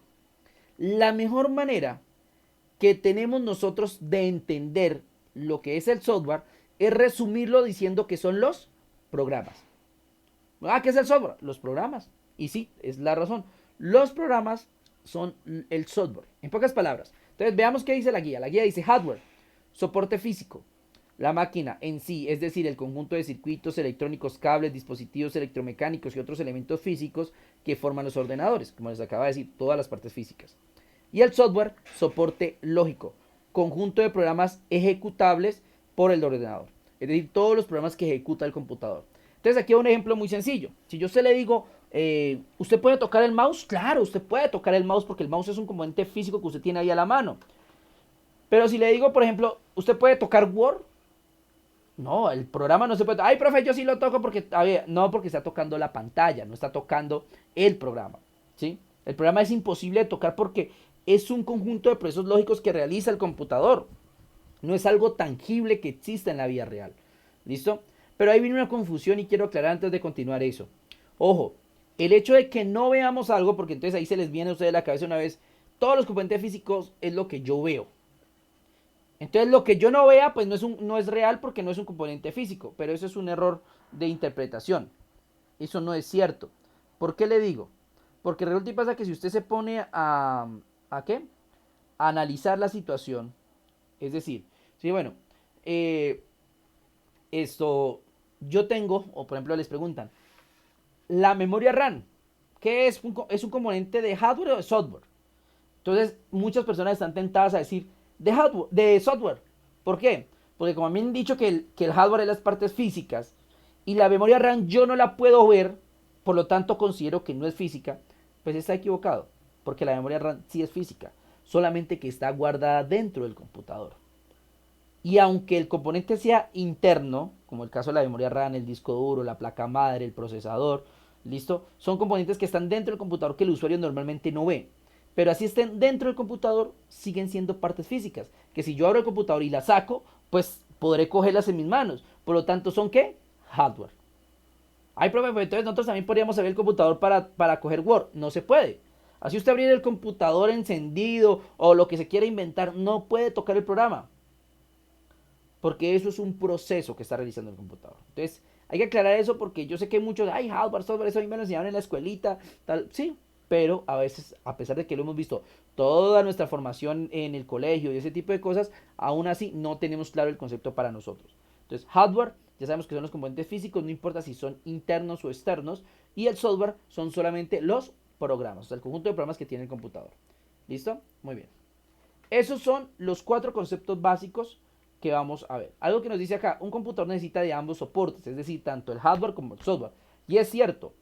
La mejor manera que tenemos nosotros de entender lo que es el software es resumirlo diciendo que son los programas. ¿Qué es el software? Los programas. Y sí, es la razón. Los programas son el software. En pocas palabras. Entonces veamos qué dice la guía. La guía dice hardware, soporte físico. La máquina en sí, es decir, el conjunto de circuitos electrónicos, cables, dispositivos electromecánicos y otros elementos físicos que forman los ordenadores, como les acaba de decir, todas las partes físicas. Y el software, soporte lógico, conjunto de programas ejecutables por el ordenador, es decir, todos los programas que ejecuta el computador. Entonces aquí hay un ejemplo muy sencillo. Si yo a usted le digo, ¿usted puede tocar el mouse? Claro, usted puede tocar el mouse porque el mouse es un componente físico que usted tiene ahí a la mano. Pero si le digo, por ejemplo, ¿usted puede tocar Word? No, el programa no se puede. Ay, profe, yo sí lo toco porque. No, porque está tocando la pantalla, no está tocando el programa. ¿Sí? El programa es imposible de tocar porque es un conjunto de procesos lógicos que realiza el computador. No es algo tangible que exista en la vida real. ¿Listo? Pero ahí viene una confusión y quiero aclarar antes de continuar eso. Ojo, el hecho de que no veamos algo, porque entonces ahí se les viene a ustedes a la cabeza una vez, todos los componentes físicos es lo que yo veo. Entonces lo que yo no vea pues no es real porque no es un componente físico, pero eso es un error de interpretación. Eso no es cierto. ¿Por qué le digo? Porque resulta y pasa que si usted se pone ¿a qué? A analizar la situación, es decir, sí, bueno, esto yo tengo, o por ejemplo les preguntan, la memoria RAM, ¿qué es? ¿Es un componente de hardware o de software? Entonces muchas personas están tentadas a decir, de software. ¿Por qué? Porque como me han dicho que el hardware es las partes físicas y la memoria RAM yo no la puedo ver, por lo tanto considero que no es física, pues está equivocado, porque la memoria RAM sí es física, solamente que está guardada dentro del computador. Y aunque el componente sea interno, como el caso de la memoria RAM, el disco duro, la placa madre, el procesador, ¿listo? Son componentes que están dentro del computador que el usuario normalmente no ve. Pero así estén dentro del computador, siguen siendo partes físicas. Que si yo abro el computador y la saco, pues podré cogerlas en mis manos. Por lo tanto, ¿son qué? Hardware. Ay, profe, pues entonces nosotros también podríamos abrir el computador para coger Word. No se puede. Así usted abrir el computador encendido o lo que se quiera inventar, no puede tocar el programa. Porque eso es un proceso que está realizando el computador. Entonces, hay que aclarar eso porque yo sé que hay muchos, ay, hardware, software, eso a mí me lo enseñaron en la escuelita, tal, sí, pero a veces, a pesar de que lo hemos visto toda nuestra formación en el colegio y ese tipo de cosas, aún así no tenemos claro el concepto para nosotros. Entonces, hardware, ya sabemos que son los componentes físicos, no importa si son internos o externos, y el software son solamente los programas, o sea, el conjunto de programas que tiene el computador. ¿Listo? Muy bien. Esos son los 4 conceptos básicos que vamos a ver. Algo que nos dice acá, un computador necesita de ambos soportes, es decir, tanto el hardware como el software. Y es cierto,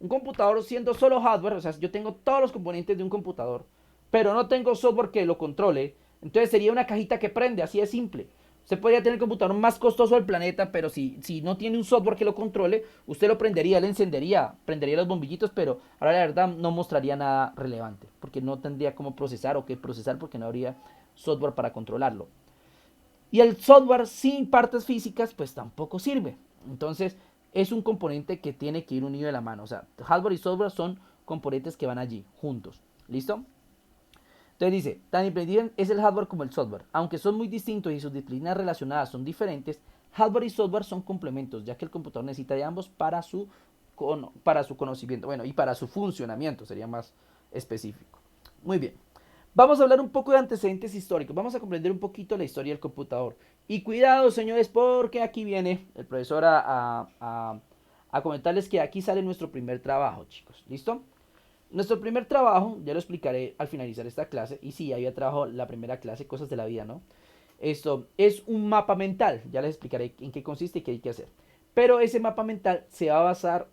un computador siendo solo hardware, o sea, yo tengo todos los componentes de un computador, pero no tengo software que lo controle, entonces sería una cajita que prende, así de simple. Usted podría tener el computador más costoso del planeta, pero si no tiene un software que lo controle, usted lo prendería, le encendería, prendería los bombillitos, pero ahora la verdad no mostraría nada relevante, porque no tendría cómo procesar o qué procesar, porque no habría software para controlarlo. Y el software sin partes físicas, pues tampoco sirve. Entonces, es un componente que tiene que ir unido de la mano. O sea, hardware y software son componentes que van allí, juntos. ¿Listo? Entonces dice, tan independiente es el hardware como el software. Aunque son muy distintos y sus disciplinas relacionadas son diferentes, hardware y software son complementos, ya que el computador necesita de ambos para su conocimiento, bueno, y para su funcionamiento, sería más específico. Muy bien. Vamos a hablar un poco de antecedentes históricos. Vamos a comprender un poquito la historia del computador. Y cuidado, señores, porque aquí viene el profesor a comentarles que aquí sale nuestro primer trabajo, chicos. ¿Listo? Nuestro primer trabajo, ya lo explicaré al finalizar esta clase. Y sí, había trabajo la primera clase, cosas de la vida, ¿no? Esto es un mapa mental. Ya les explicaré en qué consiste y qué hay que hacer. Pero ese mapa mental se va a basar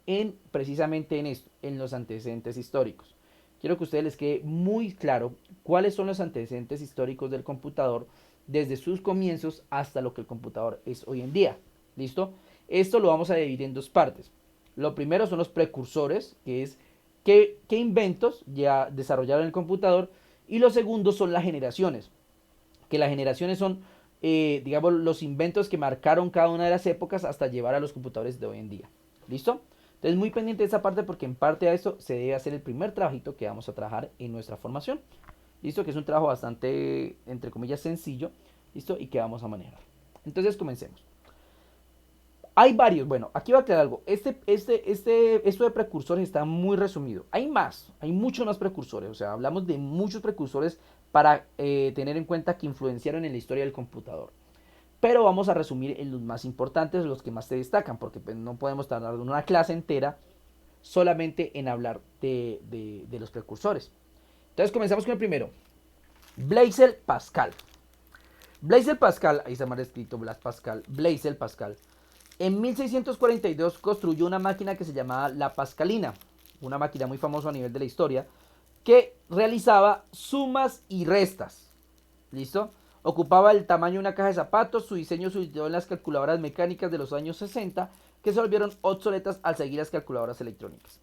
precisamente en esto, en los antecedentes históricos. Quiero que a ustedes les quede muy claro cuáles son los antecedentes históricos del computador desde sus comienzos hasta lo que el computador es hoy en día. ¿Listo? Esto lo vamos a dividir en 2 partes. Lo primero son los precursores, que es qué inventos ya desarrollaron el computador. Y lo segundo son las generaciones, que las generaciones son, digamos, los inventos que marcaron cada una de las épocas hasta llevar a los computadores de hoy en día. ¿Listo? Entonces muy pendiente de esa parte porque en parte a esto se debe hacer el primer trabajito que vamos a trabajar en nuestra formación. ¿Listo? Que es un trabajo bastante, entre comillas, sencillo. ¿Listo? Y que vamos a manejar. Entonces comencemos. Hay varios, bueno, aquí va a quedar algo. Esto de precursores está muy resumido. Hay más, hay muchos más precursores. O sea, hablamos de muchos precursores para tener en cuenta que influenciaron en la historia del computador. Pero vamos a resumir en los más importantes, los que más se destacan, porque pues, no podemos tardar una clase entera solamente en hablar de los precursores. Entonces comenzamos con el primero. Blaise Pascal. Blaise Pascal, ahí está mal escrito, Blaise Pascal. En 1642 construyó una máquina que se llamaba la Pascalina, una máquina muy famosa a nivel de la historia, que realizaba sumas y restas. ¿Listo? Ocupaba el tamaño de una caja de zapatos. Su diseño se utilizó en las calculadoras mecánicas de los años 60, que se volvieron obsoletas al seguir las calculadoras electrónicas.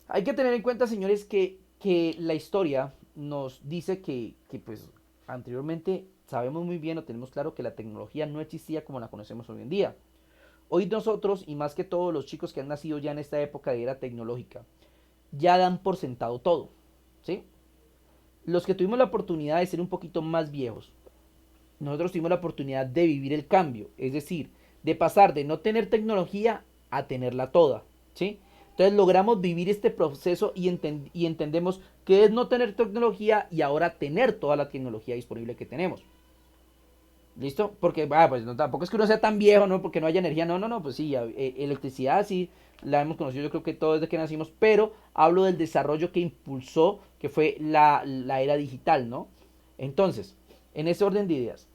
Hay que tener en cuenta, señores, que la historia nos dice que pues anteriormente sabemos muy bien o tenemos claro que la tecnología no existía como la conocemos hoy en día. Hoy nosotros, y más que todos los chicos que han nacido ya en esta época de era tecnológica, ya dan por sentado todo, ¿sí? Los que tuvimos la oportunidad de ser un poquito más viejos, nosotros tuvimos la oportunidad de vivir el cambio, es decir, de pasar de no tener tecnología a tenerla toda, ¿sí? Entonces logramos vivir este proceso y entendemos que es no tener tecnología y ahora tener toda la tecnología disponible que tenemos. ¿Listo? Porque, pues no, tampoco es que uno sea tan viejo, ¿no? Porque no haya energía, no, pues sí, electricidad sí la hemos conocido yo creo que todo desde que nacimos, pero hablo del desarrollo que impulsó, que fue la era digital, ¿no? Entonces, en ese orden de ideas,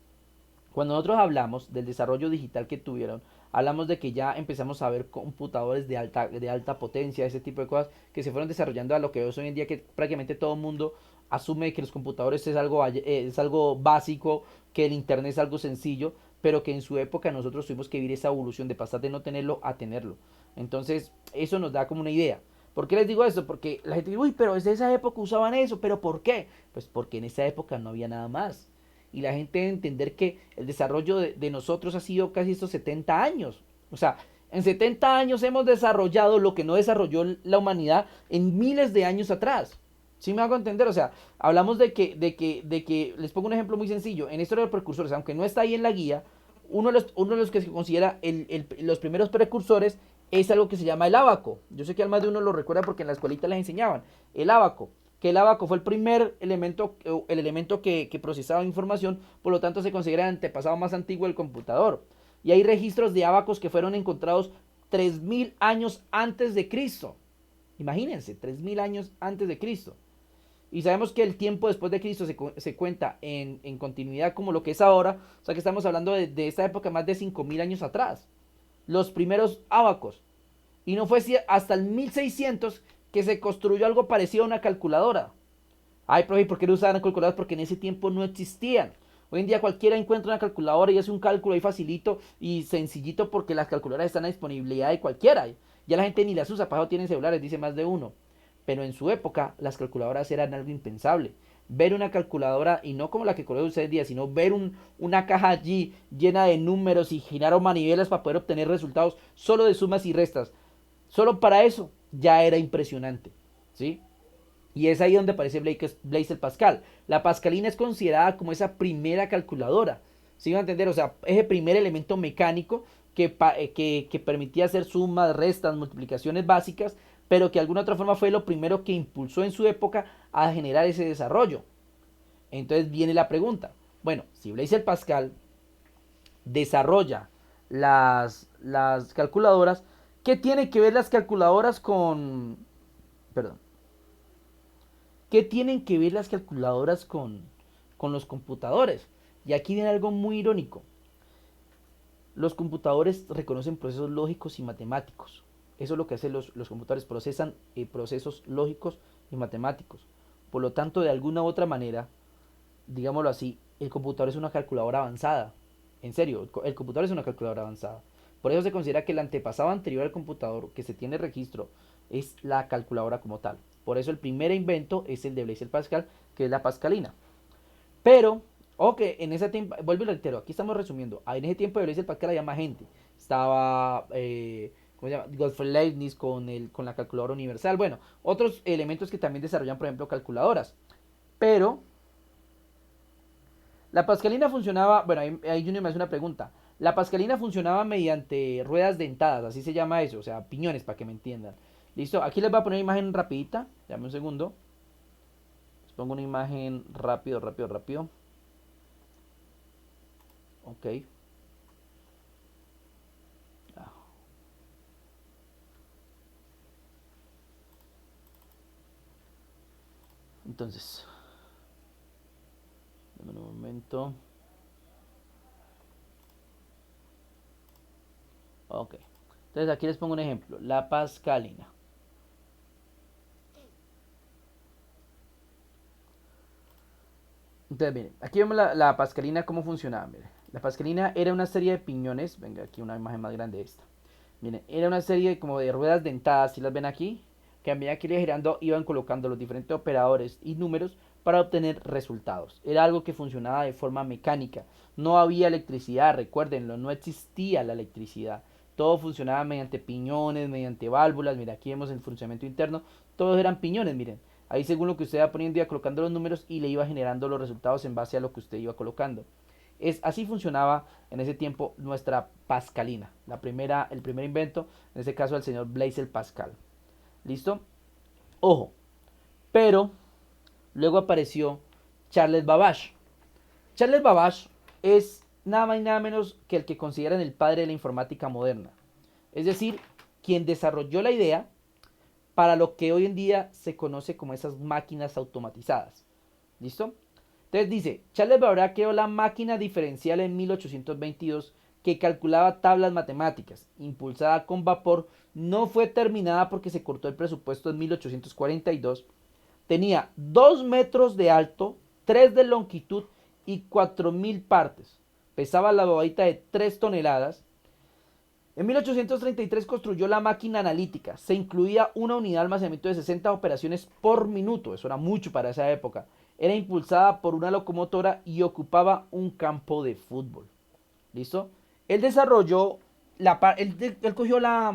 cuando nosotros hablamos del desarrollo digital que tuvieron, hablamos de que ya empezamos a ver computadores de alta potencia, ese tipo de cosas que se fueron desarrollando a lo que es hoy en día, que prácticamente todo el mundo asume que los computadores es algo básico, que el internet es algo sencillo, pero que en su época nosotros tuvimos que vivir esa evolución de pasar de no tenerlo a tenerlo. Entonces, eso nos da como una idea. ¿Por qué les digo esto? Porque la gente dice, uy, pero desde esa época usaban eso, ¿pero por qué? Pues porque en esa época no había nada más. Y la gente debe entender que el desarrollo de nosotros ha sido casi estos 70 años. O sea, en 70 años hemos desarrollado lo que no desarrolló la humanidad en miles de años atrás. ¿Sí me hago entender? O sea, hablamos de que les pongo un ejemplo muy sencillo. En esto de los precursores, aunque no está ahí en la guía, uno de los que se considera los primeros precursores es algo que se llama el ábaco. Yo sé que al más de uno lo recuerda porque en la escuelita les enseñaban. El ábaco, que el ábaco fue el primer elemento, el elemento que procesaba información, por lo tanto se considera el antepasado más antiguo del computador. Y hay registros de ábacos que fueron encontrados 3000 años antes de Cristo. Imagínense, 3000 años antes de Cristo. Y sabemos que el tiempo después de Cristo se cuenta en continuidad como lo que es ahora. O sea que estamos hablando de esta época más de 5000 años atrás. Los primeros ábacos. Y no fue hasta el 1600 que se construyó algo parecido a una calculadora. Ay, profe, ¿y por qué no usaban calculadoras? Porque en ese tiempo no existían. Hoy en día cualquiera encuentra una calculadora y hace un cálculo ahí facilito y sencillito porque las calculadoras están a disponibilidad de cualquiera. Ya la gente ni las usa, para eso tienen celulares, dice más de uno. Pero en su época las calculadoras eran algo impensable. Ver una calculadora, y no como la que conoce usted hoy en día, sino ver una caja allí llena de números y girar o manivelas para poder obtener resultados solo de sumas y restas. Solo para eso ya era impresionante, ¿sí? Y es ahí donde aparece Blaise Pascal. La Pascalina es considerada como esa primera calculadora. ¿Sí van a entender? O sea, ese primer elemento mecánico que permitía hacer sumas, restas, multiplicaciones básicas, pero que de alguna otra forma fue lo primero que impulsó en su época a generar ese desarrollo. Entonces viene la pregunta. Bueno, si Blaise Pascal desarrolla las calculadoras, ¿qué tienen que ver las calculadoras con... Perdón. ¿Qué tienen que ver las calculadoras con los computadores? Y aquí viene algo muy irónico. Los computadores reconocen procesos lógicos y matemáticos. Eso es lo que hacen los computadores, procesan procesos lógicos y matemáticos. Por lo tanto, de alguna u otra manera, digámoslo así, el computador es una calculadora avanzada. En serio, el computador es una calculadora avanzada. Por eso se considera que el antepasado anterior al computador que se tiene registro es la calculadora como tal. Por eso el primer invento es el de Blaise Pascal, que es la Pascalina. Pero, ok, en ese tiempo, vuelvo y reitero, aquí estamos resumiendo. En ese tiempo de Blaise Pascal había más gente. Estaba, ¿cómo se llama? Gottfried Leibniz con la calculadora universal. Bueno, otros elementos que también desarrollan, por ejemplo, calculadoras. Pero la Pascalina funcionaba, bueno, ahí Junior me hace una pregunta. La Pascalina funcionaba mediante ruedas dentadas, así se llama eso, o sea, piñones para que me entiendan. Listo, aquí les voy a poner una imagen rapidita, dame un segundo. Les pongo una imagen rápido. Ok. Entonces, dame un momento. Ok. Entonces aquí les pongo un ejemplo. La pascalina. Entonces, miren, aquí vemos la pascalina cómo funcionaba. Miren. La pascalina era una serie de piñones. Venga, aquí una imagen más grande de esta. Miren, era una serie como de ruedas dentadas, si las ven aquí, que a medida que iba girando iban colocando los diferentes operadores y números para obtener resultados. Era algo que funcionaba de forma mecánica. No había electricidad, recuérdenlo, no existía la electricidad. Todo funcionaba mediante piñones, mediante válvulas. Mira, aquí vemos el funcionamiento interno. Todos eran piñones, miren. Ahí según lo que usted iba poniendo iba colocando los números y le iba generando los resultados en base a lo que usted iba colocando. Así funcionaba en ese tiempo nuestra pascalina. El primer invento, en este caso del señor Blaise Pascal. ¿Listo? Ojo. Pero luego apareció Charles Babbage. Charles Babbage es nada más y nada menos que el que consideran el padre de la informática moderna. Es decir, quien desarrolló la idea para lo que hoy en día se conoce como esas máquinas automatizadas. ¿Listo? Entonces dice, Charles Babbage creó la máquina diferencial en 1822 que calculaba tablas matemáticas, impulsada con vapor, no fue terminada porque se cortó el presupuesto en 1842. Tenía 2 metros de alto, 3 de longitud y 4000 partes. Pesaba la bobadita de 3 toneladas. En 1833 construyó la máquina analítica. Se incluía una unidad de almacenamiento de 60 operaciones por minuto. Eso era mucho para esa época. Era impulsada por una locomotora y ocupaba un campo de fútbol. ¿Listo? Él desarrolló, él cogió ¿la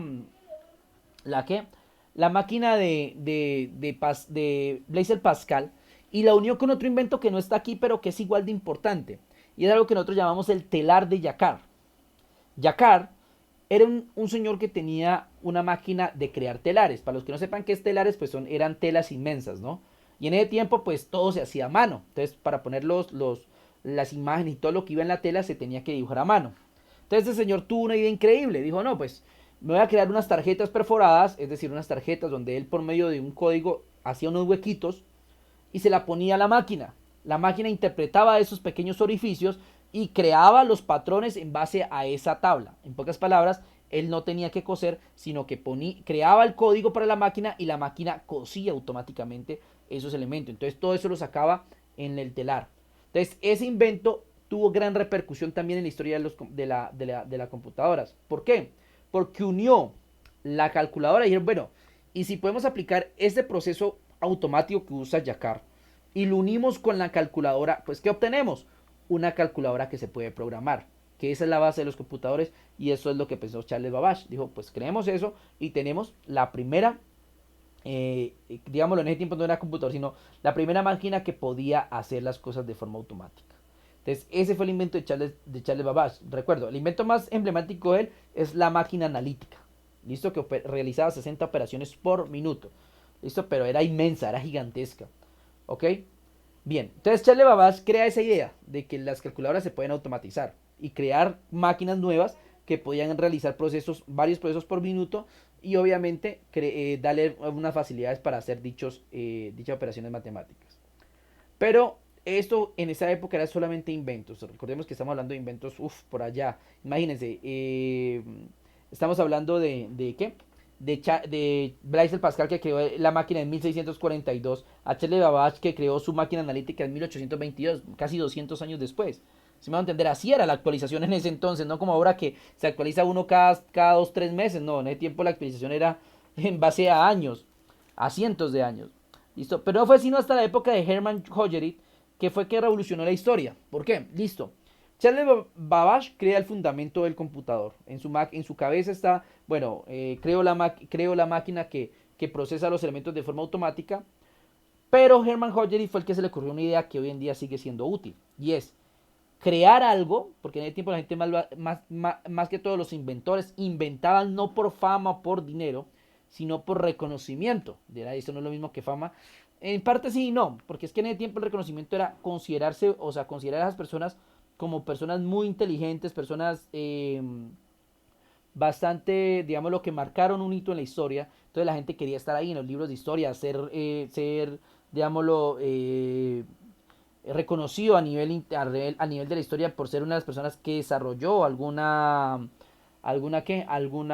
qué? La máquina de Blaise Pascal y la unió con otro invento que no está aquí, pero que es igual de importante. Y es algo que nosotros llamamos el telar de Jacquard. Jacquard era un señor que tenía una máquina de crear telares. Para los que no sepan qué es telares, pues eran telas inmensas, ¿no? Y en ese tiempo, pues todo se hacía a mano. Entonces, para poner las imágenes y todo lo que iba en la tela, se tenía que dibujar a mano. Entonces, este señor tuvo una idea increíble. Dijo, no, pues me voy a crear unas tarjetas perforadas, es decir, unas tarjetas donde él por medio de un código hacía unos huequitos y se la ponía a la máquina. La máquina interpretaba esos pequeños orificios y creaba los patrones en base a esa tabla. En pocas palabras, él no tenía que coser, sino que creaba el código para la máquina y la máquina cosía automáticamente esos elementos. Entonces todo eso lo sacaba en el telar. Entonces ese invento tuvo gran repercusión también en la historia de las computadoras. ¿Por qué? Porque unió la calculadora y dijeron, bueno, y si podemos aplicar este proceso automático que usa Jacquard y lo unimos con la calculadora, pues ¿qué obtenemos? Una calculadora que se puede programar, que esa es la base de los computadores y eso es lo que pensó Charles Babbage. Dijo, pues creemos eso y tenemos la primera, digámoslo, en ese tiempo no era computador, sino la primera máquina que podía hacer las cosas de forma automática. Entonces ese fue el invento de Charles Babbage. Recuerdo, el invento más emblemático de él es la máquina analítica. ¿Listo? Que realizaba 60 operaciones por minuto. ¿Listo? Pero era inmensa, era gigantesca. ¿Ok? Bien, entonces Charles Babbage crea esa idea de que las calculadoras se pueden automatizar y crear máquinas nuevas que podían realizar varios procesos por minuto y obviamente darle unas facilidades para hacer dichas operaciones matemáticas. Pero esto en esa época era solamente inventos. Recordemos que estamos hablando de inventos, por allá. Imagínense, estamos hablando de ¿qué? De Blaise Pascal que creó la máquina en 1642, a Charles Babbage que creó su máquina analítica en 1822, casi 200 años después. Si me va a entender, así era la actualización en ese entonces, no como ahora que se actualiza uno cada 2, 3 meses, no, en ese tiempo la actualización era en base a años, a cientos de años. ¿Listo? Pero no fue sino hasta la época de Hermann Hollerith que fue que revolucionó la historia. ¿Por qué? Listo. Charles Babbage crea el fundamento del computador. En su cabeza está, bueno, creo la máquina que procesa los elementos de forma automática. Pero Hermann Hollerith fue el que se le ocurrió una idea que hoy en día sigue siendo útil. Y es crear algo, porque en ese tiempo la gente más que todos los inventores inventaban no por fama o por dinero, sino por reconocimiento. Esto no es lo mismo que fama. En parte sí y no, porque es que en ese tiempo el reconocimiento era considerar a esas personas como personas muy inteligentes, personas bastante, digamos, lo que marcaron un hito en la historia. Entonces la gente quería estar ahí en los libros de historia, ser digámoslo, reconocido a nivel de la historia por ser una de las personas que desarrolló alguna qué, algún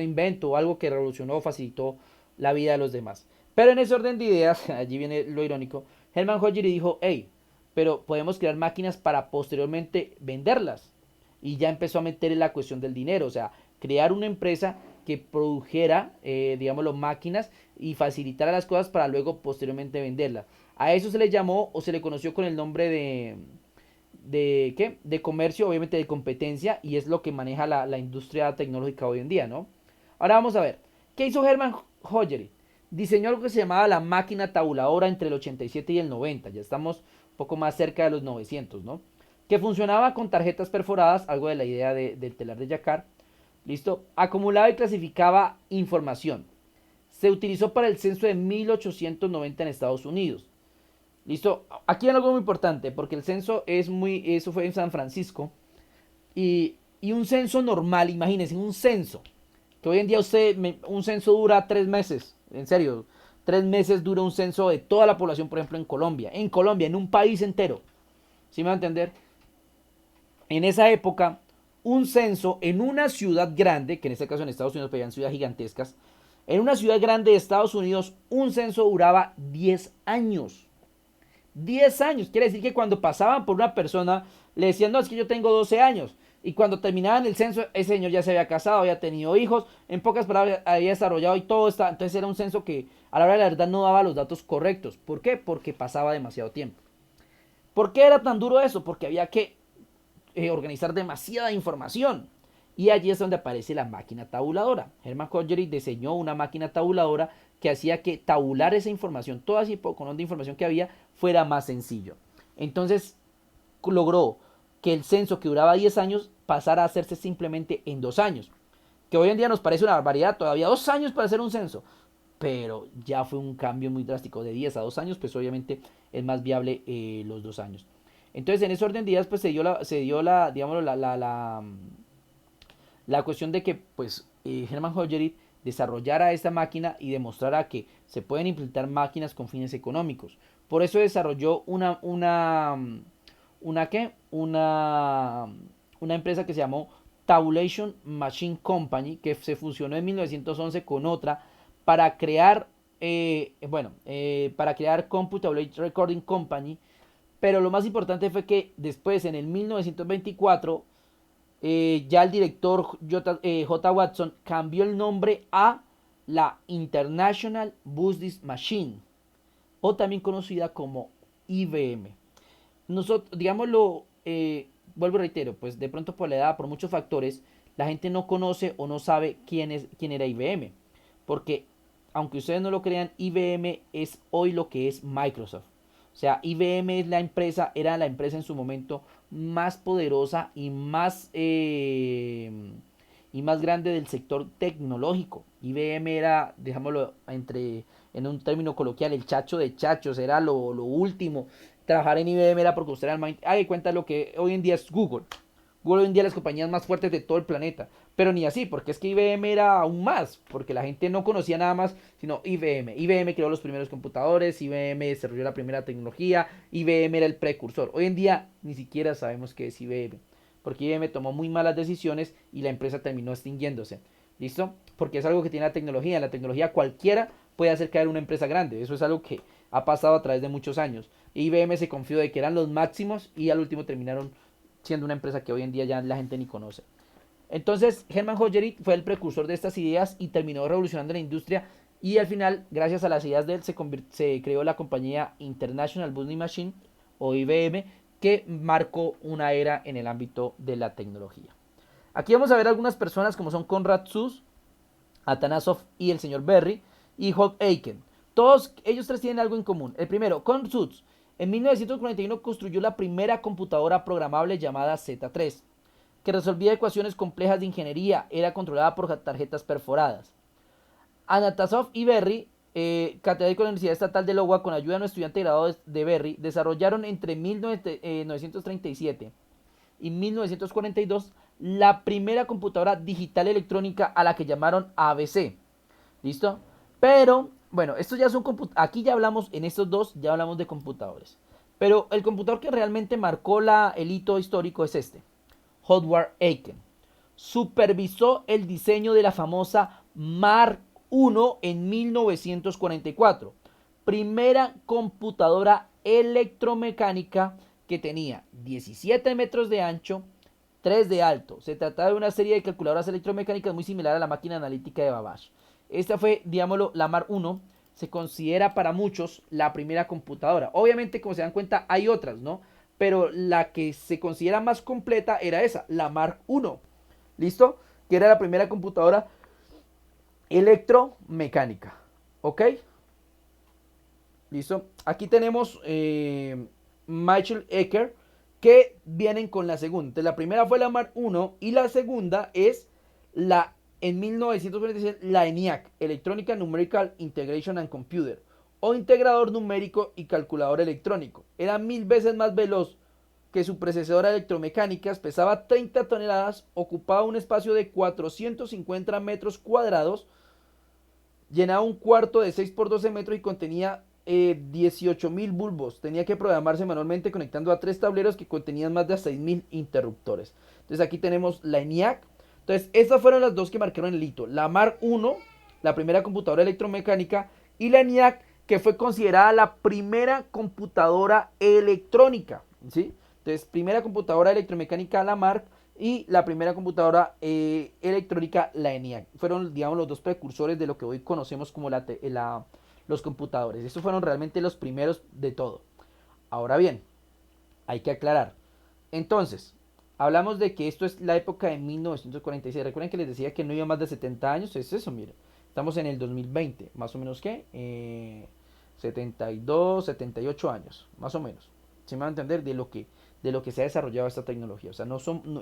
invento o algo que revolucionó o facilitó la vida de los demás. Pero en ese orden de ideas, allí viene lo irónico, Hermann Hoyer dijo, hey, pero podemos crear máquinas para posteriormente venderlas. Y ya empezó a meter en la cuestión del dinero, o sea, crear una empresa que produjera, digámoslo, máquinas y facilitara las cosas para luego posteriormente venderlas. A eso se le llamó o se le conoció con el nombre de ¿qué? De comercio, obviamente de competencia, y es lo que maneja la industria tecnológica hoy en día, ¿no? Ahora vamos a ver, ¿qué hizo Hermann Hoyer? Diseñó algo que se llamaba la máquina tabuladora entre el 87 y el 90, ya estamos un poco más cerca de los 900, ¿no? Que funcionaba con tarjetas perforadas, algo de la idea del telar de Jacquard, ¿listo? Acumulaba y clasificaba información. Se utilizó para el censo de 1890 en Estados Unidos. ¿Listo? Aquí hay algo muy importante, porque el censo eso fue en San Francisco, y un censo normal, imagínense, un censo, que hoy en día un censo dura 3 meses, en serio, 3 meses dura un censo de toda la población, por ejemplo, en Colombia, en un país entero, ¿sí me va a entender? En esa época, un censo en una ciudad grande, que en este caso en Estados Unidos, pero ya en ciudades gigantescas, en una ciudad grande de Estados Unidos, un censo duraba 10 años. 10 años, quiere decir que cuando pasaban por una persona, le decían, no, es que yo tengo 12 años. Y cuando terminaban el censo, ese señor ya se había casado, había tenido hijos, en pocas palabras, había desarrollado y todo está. Entonces era un censo que a la hora de la verdad no daba los datos correctos. ¿Por qué? Porque pasaba demasiado tiempo. ¿Por qué era tan duro eso? Porque había que organizar demasiada información. Y allí es donde aparece la máquina tabuladora. Hermann Hoyer diseñó una máquina tabuladora que hacía que tabular esa información, toda esa columna de información que había, fuera más sencillo. Entonces logró que el censo que duraba 10 años pasara a hacerse simplemente en 2 años. Que hoy en día nos parece una barbaridad, todavía 2 años para hacer un censo. Pero ya fue un cambio muy drástico, de 10 a 2 años, pues obviamente es más viable los 2 años. Entonces en ese orden de ideas pues se dio la digamos, la cuestión de que pues Hermann Hoyer desarrollara esta máquina y demostrara que se pueden implementar máquinas con fines económicos. Por eso desarrolló una empresa que se llamó Tabulation Machine Company, que se fusionó en 1911 con otra para crear, para crear Computabulation Recording Company. Pero lo más importante fue que después, en el 1924, ya el director J. Watson cambió el nombre a la International Business Machine, o también conocida como IBM. Nosotros, digámoslo, vuelvo y reitero, pues de pronto por la edad, por muchos factores, la gente no conoce o no sabe quién era IBM. Porque, aunque ustedes no lo crean, IBM es hoy lo que es Microsoft. O sea, IBM era la empresa en su momento más poderosa y más grande del sector tecnológico. IBM era, dejámoslo en un término coloquial, el chacho de chachos, era lo último. Trabajar en IBM era porque usted era el mind. Haga cuenta lo que hoy en día es Google. Google hoy en día es las compañías más fuertes de todo el planeta. Pero ni así, porque es que IBM era aún más. Porque la gente no conocía nada más, sino IBM. IBM creó los primeros computadores, IBM desarrolló la primera tecnología, IBM era el precursor. Hoy en día ni siquiera sabemos qué es IBM. Porque IBM tomó muy malas decisiones y la empresa terminó extinguiéndose. ¿Listo? Porque es algo que tiene la tecnología. En la tecnología cualquiera puede hacer caer una empresa grande. Eso es algo que ha pasado a través de muchos años. IBM se confió de que eran los máximos y al último terminaron siendo una empresa que hoy en día ya la gente ni conoce. Entonces Hermann Hoyer fue el precursor de estas ideas y terminó revolucionando la industria, y al final, gracias a las ideas de él, se creó la compañía International Business Machine, o IBM, que marcó una era en el ámbito de la tecnología. Aquí vamos a ver algunas personas como son Konrad Zuse, Atanasov y el señor Berry y Hod Aiken. Todos ellos tres tienen algo en común. El primero, Konrad Zuse, en 1941 construyó la primera computadora programable llamada Z3, que resolvía ecuaciones complejas de ingeniería, era controlada por tarjetas perforadas. Atanasov y Berry, catedrático de la Universidad Estatal de Iowa, con ayuda de un estudiante graduado de Berry, desarrollaron entre 1937 y 1942 la primera computadora digital electrónica, a la que llamaron ABC. ¿Listo? Pero bueno, estos ya son aquí ya hablamos, en estos dos ya hablamos de computadores. Pero el computador que realmente marcó el hito histórico es este, Howard Aiken. supervisó el diseño de la famosa Mark I en 1944, primera computadora electromecánica que tenía 17 metros de ancho, 3 de alto. Se trataba de una serie de calculadoras electromecánicas muy similar a la máquina analítica de Babbage. Esta fue, digámoslo, la Mark I. Se considera para muchos la primera computadora. Obviamente, como se dan cuenta, hay otras, ¿no? Pero la que se considera más completa era esa, la Mark I. ¿Listo? Que era la primera computadora electromecánica. ¿Ok? ¿Listo? Aquí tenemos Michael Ecker, que vienen con la segunda. Entonces, la primera fue la Mark I y la segunda es la, en 1946, la ENIAC, Electronic Numerical Integration and Computer, o integrador numérico y calculador electrónico. Era 1000 veces más veloz que su predecesora electromecánica, pesaba 30 toneladas, ocupaba un espacio de 450 metros cuadrados, llenaba un cuarto de 6 por 12 metros y contenía 18.000 bulbos. Tenía que programarse manualmente conectando a 3 tableros que contenían más de 6.000 interruptores. Entonces aquí tenemos la ENIAC. Entonces estas fueron las dos que marcaron el hito. La Mark I, la primera computadora electromecánica, y la ENIAC, que fue considerada la primera computadora electrónica, ¿sí? Entonces, primera computadora electromecánica, la Mark, y la primera computadora electrónica, la ENIAC. Fueron, digamos, los dos precursores de lo que hoy conocemos como los computadores. Estos fueron realmente los primeros de todo. Ahora bien, hay que aclarar. Entonces, hablamos de que esto es la época de 1946. Recuerden que les decía que no iba más de 70 años. Es eso, miren. Estamos en el 2020. Más o menos, ¿qué? 72, 78 años. Más o menos. ¿Se me va a entender? De lo que se ha desarrollado esta tecnología. O sea,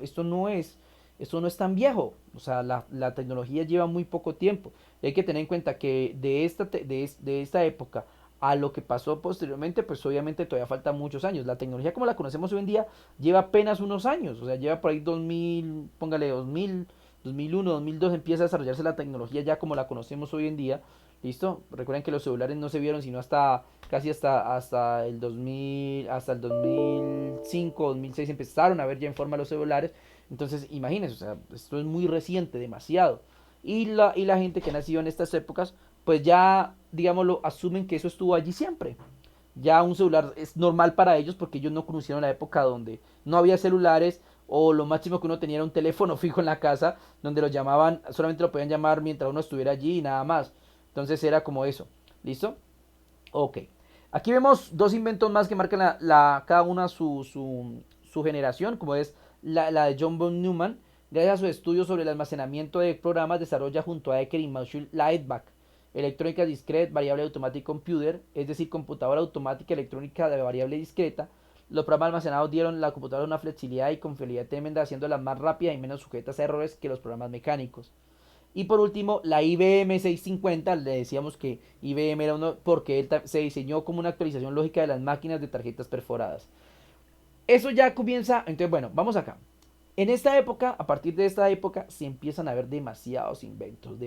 esto no es tan viejo. O sea, la tecnología lleva muy poco tiempo. Y hay que tener en cuenta que de esta época a lo que pasó posteriormente, pues obviamente todavía faltan muchos años. La tecnología como la conocemos hoy en día lleva apenas unos años. O sea, lleva por ahí 2000, póngale 2000, 2001, 2002 empieza a desarrollarse la tecnología ya como la conocemos hoy en día. ¿Listo? Recuerden que los celulares no se vieron sino hasta el 2000, hasta el 2005, 2006 empezaron a ver ya en forma los celulares. Entonces, imagínense, o sea, esto es muy reciente, demasiado. Y la gente que nació en estas épocas, pues ya, digámoslo, asumen que eso estuvo allí siempre. Ya un celular es normal para ellos porque ellos no conocieron la época donde no había celulares o lo máximo que uno tenía era un teléfono fijo en la casa donde lo llamaban, solamente lo podían llamar mientras uno estuviera allí y nada más. Entonces era como eso. ¿Listo? Ok. Aquí vemos dos inventos más que marcan cada una su generación, como es la de John von Neumann. Gracias a su estudio sobre el almacenamiento de programas, desarrolla junto a Ecker y Marshall Lightback electrónica discrete, variable automatic computer, es decir, computadora automática electrónica de variable discreta. Los programas almacenados dieron a la computadora una flexibilidad y confiabilidad tremenda, haciéndola más rápida y menos sujetas a errores que los programas mecánicos. Y por último, la IBM 650, le decíamos que IBM era uno porque se diseñó como una actualización lógica de las máquinas de tarjetas perforadas. Eso ya comienza, entonces bueno, vamos acá. En esta época, a partir de esta época, se empiezan a ver demasiados inventos,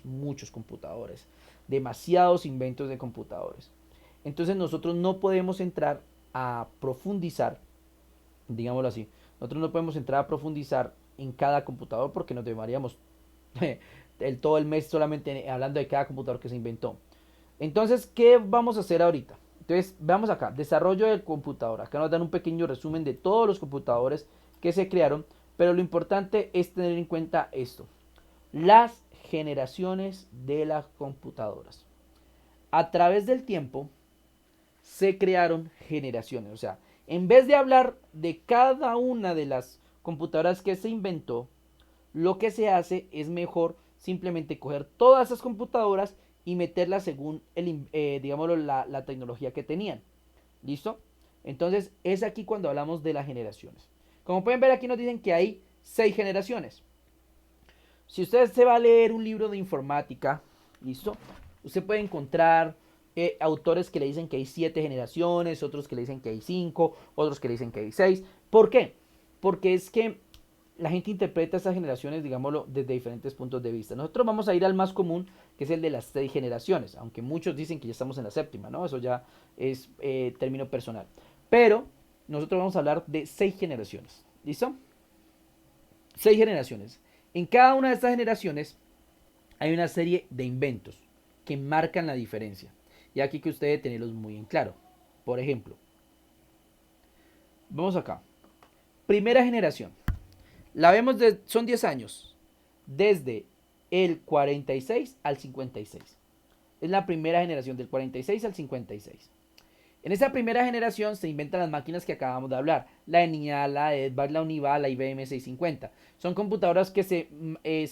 muchos computadores, demasiados inventos de computadores. Entonces nosotros no podemos entrar a profundizar, digámoslo así, nosotros no podemos entrar a profundizar en cada computador porque nos demoraríamos todo el mes solamente hablando de cada computador que se inventó. Entonces, ¿qué vamos a hacer ahorita? Entonces, veamos acá, desarrollo del computador. Acá nos dan un pequeño resumen de todos los computadores que se crearon, pero lo importante es tener en cuenta esto. Las generaciones de las computadoras. A través del tiempo se crearon generaciones. O sea, en vez de hablar de cada una de las computadoras que se inventó, lo que se hace es mejor simplemente coger todas esas computadoras y meterlas según digámoslo, la tecnología que tenían. ¿Listo? Entonces es aquí cuando hablamos de las generaciones. Como pueden ver, aquí nos dicen que hay 6 generaciones. Si usted se va a leer un libro de informática, ¿listo? Usted puede encontrar autores que le dicen que hay 7 generaciones, otros que le dicen que hay 5, otros que le dicen que hay 6. ¿Por qué? Porque es que la gente interpreta estas generaciones, digámoslo, desde diferentes puntos de vista. Nosotros vamos a ir al más común, que es el de las 6 generaciones, aunque muchos dicen que ya estamos en la séptima, ¿no? Eso ya es término personal. Pero nosotros vamos a hablar de 6 generaciones. ¿Listo? 6 generaciones. En cada una de estas generaciones hay una serie de inventos que marcan la diferencia. Y aquí que ustedes tenerlos muy en claro. Por ejemplo, vamos acá. Primera generación. La vemos son 10 años. Desde el 46 al 56. Es la primera generación del 46 al 56. En esta primera generación se inventan las máquinas que acabamos de hablar. La ENIAC, la EDVAC, la UNIVAC, la IBM 650. Son computadoras que se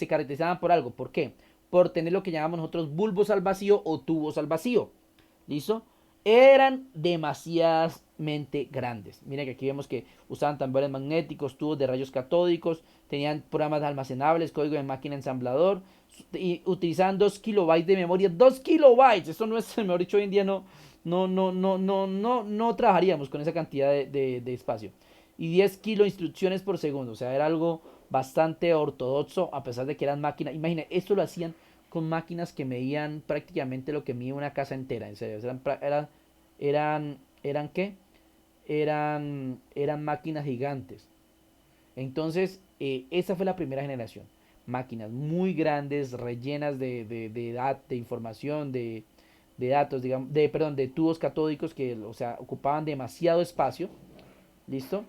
caracterizaban por algo. ¿Por qué? Por tener lo que llamamos nosotros bulbos al vacío o tubos al vacío. ¿Listo? Eran demasiadamente grandes. Miren que aquí vemos que usaban tambores magnéticos, tubos de rayos catódicos, tenían programas almacenables, código de máquina ensamblador, y utilizaban 2 kilobytes de memoria. 2 kilobytes, esto no es, mejor dicho, hoy en día no trabajaríamos con esa cantidad de espacio. Y 10 kilo instrucciones por segundo, o sea, era algo bastante ortodoxo, a pesar de que eran máquinas. Imaginen, esto lo hacían con máquinas que medían prácticamente lo que mide una casa entera, en serio. ¿Eran qué? Eran máquinas gigantes. Entonces, esa fue la primera generación. Máquinas muy grandes, rellenas de información, de datos, digamos, perdón, de tubos catódicos que, o sea, ocupaban demasiado espacio. ¿Listo?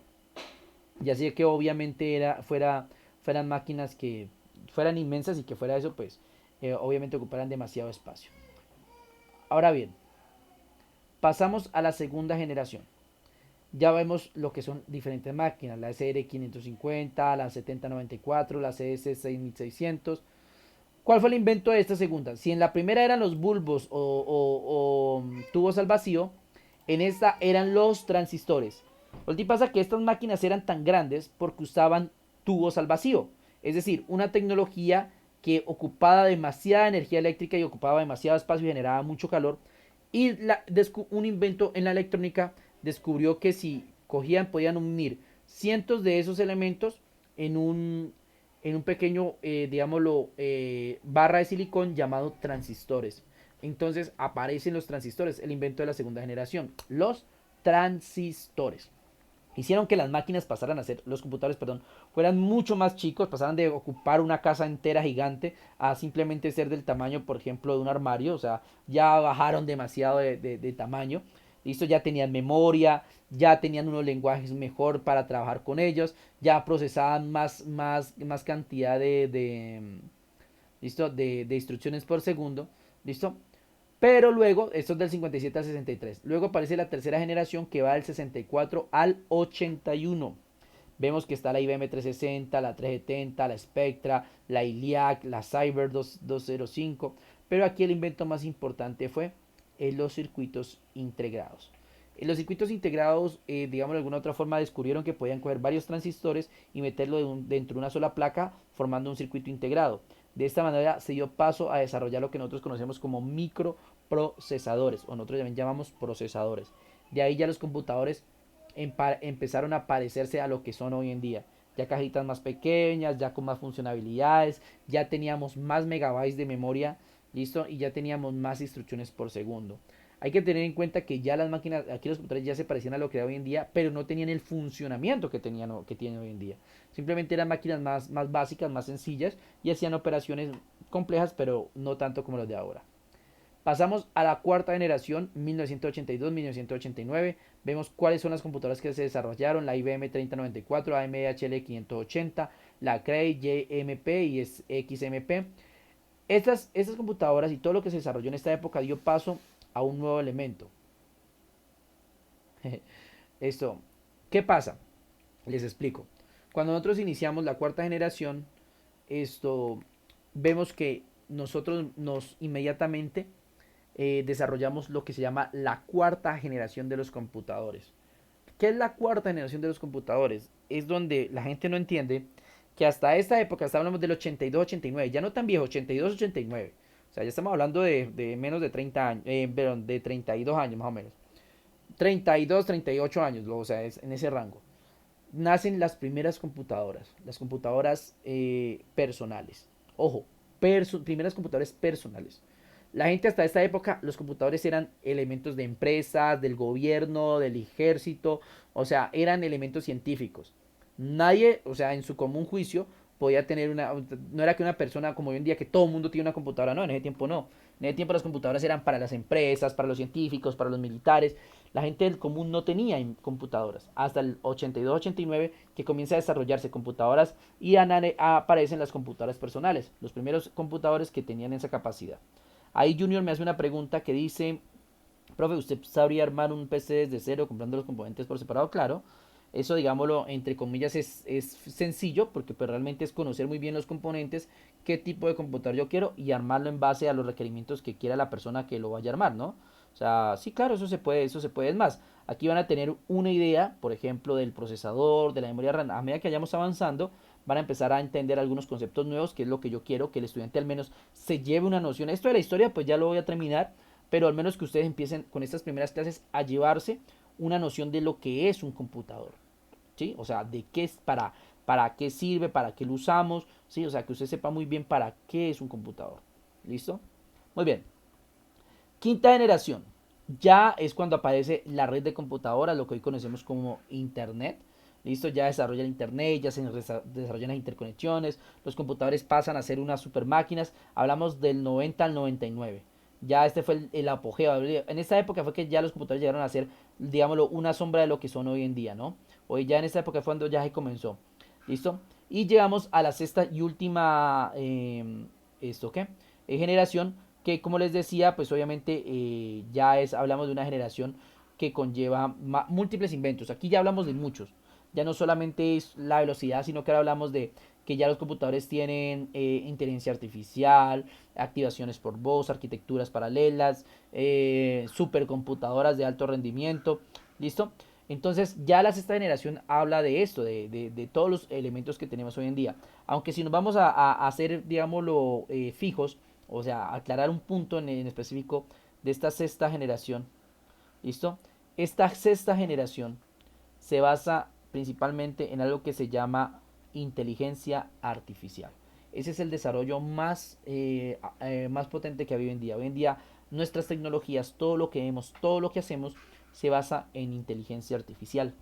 Y así que obviamente fueran máquinas que fueran inmensas y que fuera eso, pues, obviamente ocuparan demasiado espacio. Ahora bien, pasamos a la segunda generación. Ya vemos lo que son diferentes máquinas, la SR550, la 7094, la CS6600. ¿Cuál fue el invento de esta segunda? Si en la primera eran los bulbos o tubos al vacío, en esta eran los transistores. Lo que pasa es que estas máquinas eran tan grandes porque usaban tubos al vacío. Es decir, una tecnología que ocupaba demasiada energía eléctrica y ocupaba demasiado espacio y generaba mucho calor. Y un invento en la electrónica descubrió que si podían unir cientos de esos elementos en un pequeño, digámoslo, barra de silicón llamado transistores. Entonces aparecen los transistores, el invento de la segunda generación, los transistores. Hicieron que las máquinas pasaran a ser, los computadores, perdón, fueran mucho más chicos, pasaran de ocupar una casa entera gigante a simplemente ser del tamaño, por ejemplo, de un armario. O sea, ya bajaron demasiado de tamaño. Listo, ya tenían memoria, ya tenían unos lenguajes mejor para trabajar con ellos, ya procesaban más cantidad ¿listo? De instrucciones por segundo. ¿Listo? Pero luego, esto es del 57 al 63. Luego aparece la tercera generación que va del 64 al 81. Vemos que está la IBM 360, la 370, la Spectra, la ILIAC, la Cyber 205. Pero aquí el invento más importante fue los circuitos integrados. En los circuitos integrados, digamos de alguna otra forma, descubrieron que podían coger varios transistores y meterlo dentro de una sola placa, formando un circuito integrado. De esta manera se dio paso a desarrollar lo que nosotros conocemos como microprocesadores, o nosotros también llamamos procesadores. De ahí ya los computadores empezaron a parecerse a lo que son hoy en día. Ya cajitas más pequeñas, ya con más funcionalidades, ya teníamos más megabytes de memoria, listo, y ya teníamos más instrucciones por segundo. Hay que tener en cuenta que ya las máquinas, aquí los computadores ya se parecían a lo que era hoy en día, pero no tenían el funcionamiento que tienen hoy en día. Simplemente eran máquinas más básicas, más sencillas, y hacían operaciones complejas, pero no tanto como las de ahora. Pasamos a la cuarta generación, 1982-1989. Vemos cuáles son las computadoras que se desarrollaron: la IBM 3094, AMD HL 580, la Cray, JMP y XMP. Estas computadoras y todo lo que se desarrolló en esta época dio paso a un nuevo elemento. Esto, ¿qué pasa? Les explico. Cuando nosotros iniciamos la cuarta generación, vemos que nosotros inmediatamente desarrollamos lo que se llama la cuarta generación de los computadores. ¿Qué es la cuarta generación de los computadores? Es donde la gente no entiende que hasta esta época, hasta hablamos del 82-89, ya no tan viejo, 82-89. O sea, ya estamos hablando de menos de 30 años, perdón, de 32 años más o menos. 32, 38 años, o sea, es en ese rango. Nacen las primeras computadoras, las computadoras personales. Ojo, primeras computadoras personales. La gente hasta esta época, los computadores eran elementos de empresas, del gobierno, del ejército, o sea, eran elementos científicos. Nadie, o sea, en su común juicio, podía tener no era que una persona como hoy en día que todo el mundo tiene una computadora, no, en ese tiempo no. En ese tiempo las computadoras eran para las empresas, para los científicos, para los militares. La gente del común no tenía computadoras. Hasta el 82-89 que comienza a desarrollarse computadoras y aparecen las computadoras personales, los primeros computadores que tenían esa capacidad. Ahí Junior me hace una pregunta que dice, profe, ¿usted sabría armar un PC desde cero comprando los componentes por separado? Claro, eso digámoslo entre comillas es sencillo porque pues realmente es conocer muy bien los componentes, qué tipo de computador yo quiero y armarlo en base a los requerimientos que quiera la persona que lo vaya a armar, ¿no? O sea, sí, claro, eso se puede. Es más, aquí van a tener una idea, por ejemplo, del procesador, de la memoria RAM. A medida que vayamos avanzando, van a empezar a entender algunos conceptos nuevos, que es lo que yo quiero, que el estudiante al menos se lleve una noción. Esto de la historia, pues ya lo voy a terminar, pero al menos que ustedes empiecen con estas primeras clases a llevarse una noción de lo que es un computador, ¿sí? O sea, de qué es, para qué sirve, para qué lo usamos, ¿sí? O sea, que usted sepa muy bien para qué es un computador. ¿Listo? Muy bien. Quinta generación. Ya es cuando aparece la red de computadoras, lo que hoy conocemos como Internet. Listo, ya desarrolla el Internet, ya se desarrollan las interconexiones, los computadores pasan a ser unas super máquinas. Hablamos del 90 al 99. Ya este fue el apogeo. En esta época fue que ya los computadores llegaron a ser, digámoslo, una sombra de lo que son hoy en día, ¿no? Hoy ya en esta época fue cuando ya se comenzó. ¿Listo? Y llegamos a la sexta y última, ¿esto qué? Generación, que como les decía, pues obviamente hablamos de una generación que conlleva múltiples inventos. Aquí ya hablamos de muchos. Ya no solamente es la velocidad, sino que ahora hablamos de que ya los computadores tienen inteligencia artificial, activaciones por voz, arquitecturas paralelas, supercomputadoras de alto rendimiento. ¿Listo? Entonces ya la sexta generación habla de esto, de todos los elementos que tenemos hoy en día. Aunque si nos vamos a hacer, digámoslo, fijos, o sea, aclarar un punto en específico de esta sexta generación. ¿Listo? Esta sexta generación se basa principalmente en algo que se llama inteligencia artificial. Ese es el desarrollo más potente que hay hoy en día. Hoy en día nuestras tecnologías, todo lo que vemos, todo lo que hacemos, se basa en inteligencia artificial.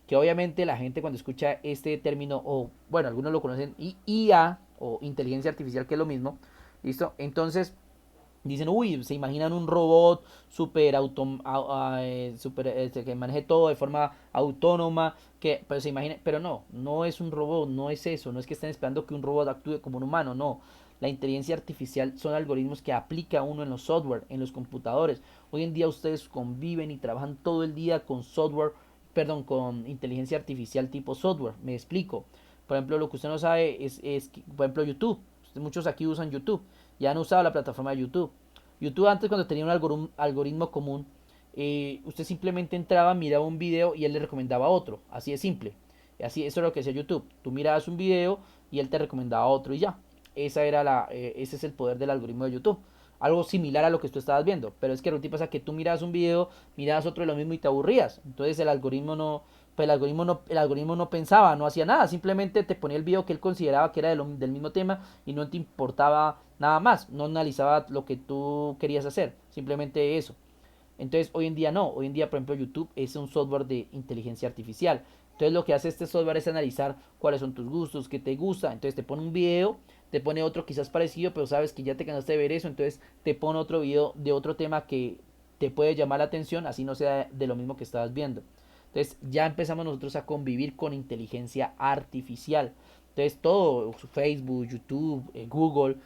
Que obviamente la gente cuando escucha este término, o bueno, algunos lo conocen, IA o inteligencia artificial, que es lo mismo, ¿listo? Entonces dicen, uy, se imaginan un robot que maneje todo de forma autónoma, que pero se imagina, pero no, no es un robot, no es eso, no es que estén esperando que un robot actúe como un humano, no. La inteligencia artificial son algoritmos que aplica uno en los software, en los computadores. Hoy en día ustedes conviven y trabajan todo el día con software, perdón, con inteligencia artificial tipo software. Me explico. Por ejemplo, lo que usted no sabe es que, por ejemplo, YouTube. Muchos aquí usan YouTube. Ya han usado la plataforma de YouTube. YouTube antes cuando tenía un algoritmo común, usted simplemente entraba, miraba un video y él le recomendaba otro. Así de simple. Así, eso es lo que hacía YouTube. Tú mirabas un video y él te recomendaba otro y ya. Ese es el poder del algoritmo de YouTube. Algo similar a lo que tú estabas viendo. Pero es que lo que pasa es que tú mirabas un video, mirabas otro de lo mismo y te aburrías. Entonces el algoritmo no, pues el algoritmo no pensaba, no hacía nada, simplemente te ponía el video que él consideraba que era del mismo tema y no te importaba nada más, no analizaba lo que tú querías hacer, simplemente eso. Entonces hoy en día no, hoy en día por ejemplo YouTube es un software de inteligencia artificial. Entonces lo que hace este software es analizar cuáles son tus gustos, qué te gusta. Entonces te pone un video, te pone otro quizás parecido, pero sabes que ya te cansaste de ver eso, entonces te pone otro video de otro tema que te puede llamar la atención, así no sea de lo mismo que estabas viendo. Entonces ya empezamos nosotros a convivir con inteligencia artificial. Entonces todo, Facebook, YouTube, Google,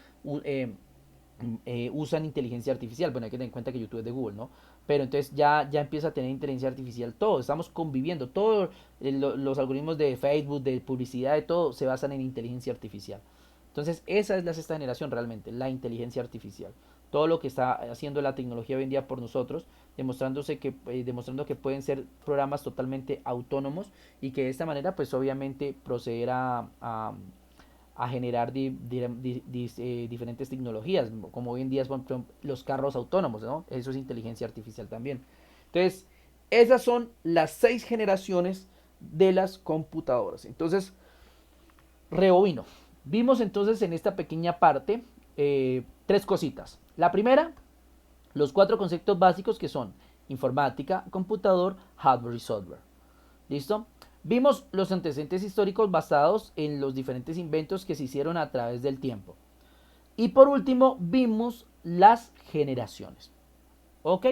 usan inteligencia artificial. Bueno, hay que tener en cuenta que YouTube es de Google, ¿no? Pero entonces ya empieza a tener inteligencia artificial todo. Estamos conviviendo. Todos los algoritmos de Facebook, de publicidad, de todo, se basan en inteligencia artificial. Entonces esa es la sexta generación realmente, la inteligencia artificial. Todo lo que está haciendo la tecnología hoy en día por nosotros, demostrando que pueden ser programas totalmente autónomos y que de esta manera pues obviamente proceder a generar diferentes tecnologías, como hoy en día son los carros autónomos, ¿no? Eso es inteligencia artificial también. Entonces, esas son las 6 generaciones de las computadoras. Entonces, rebobino. Vimos entonces en esta pequeña parte 3 cositas. La primera, los 4 conceptos básicos que son informática, computador, hardware y software. ¿Listo? Vimos los antecedentes históricos basados en los diferentes inventos que se hicieron a través del tiempo. Y por último, vimos las generaciones. ¿Ok?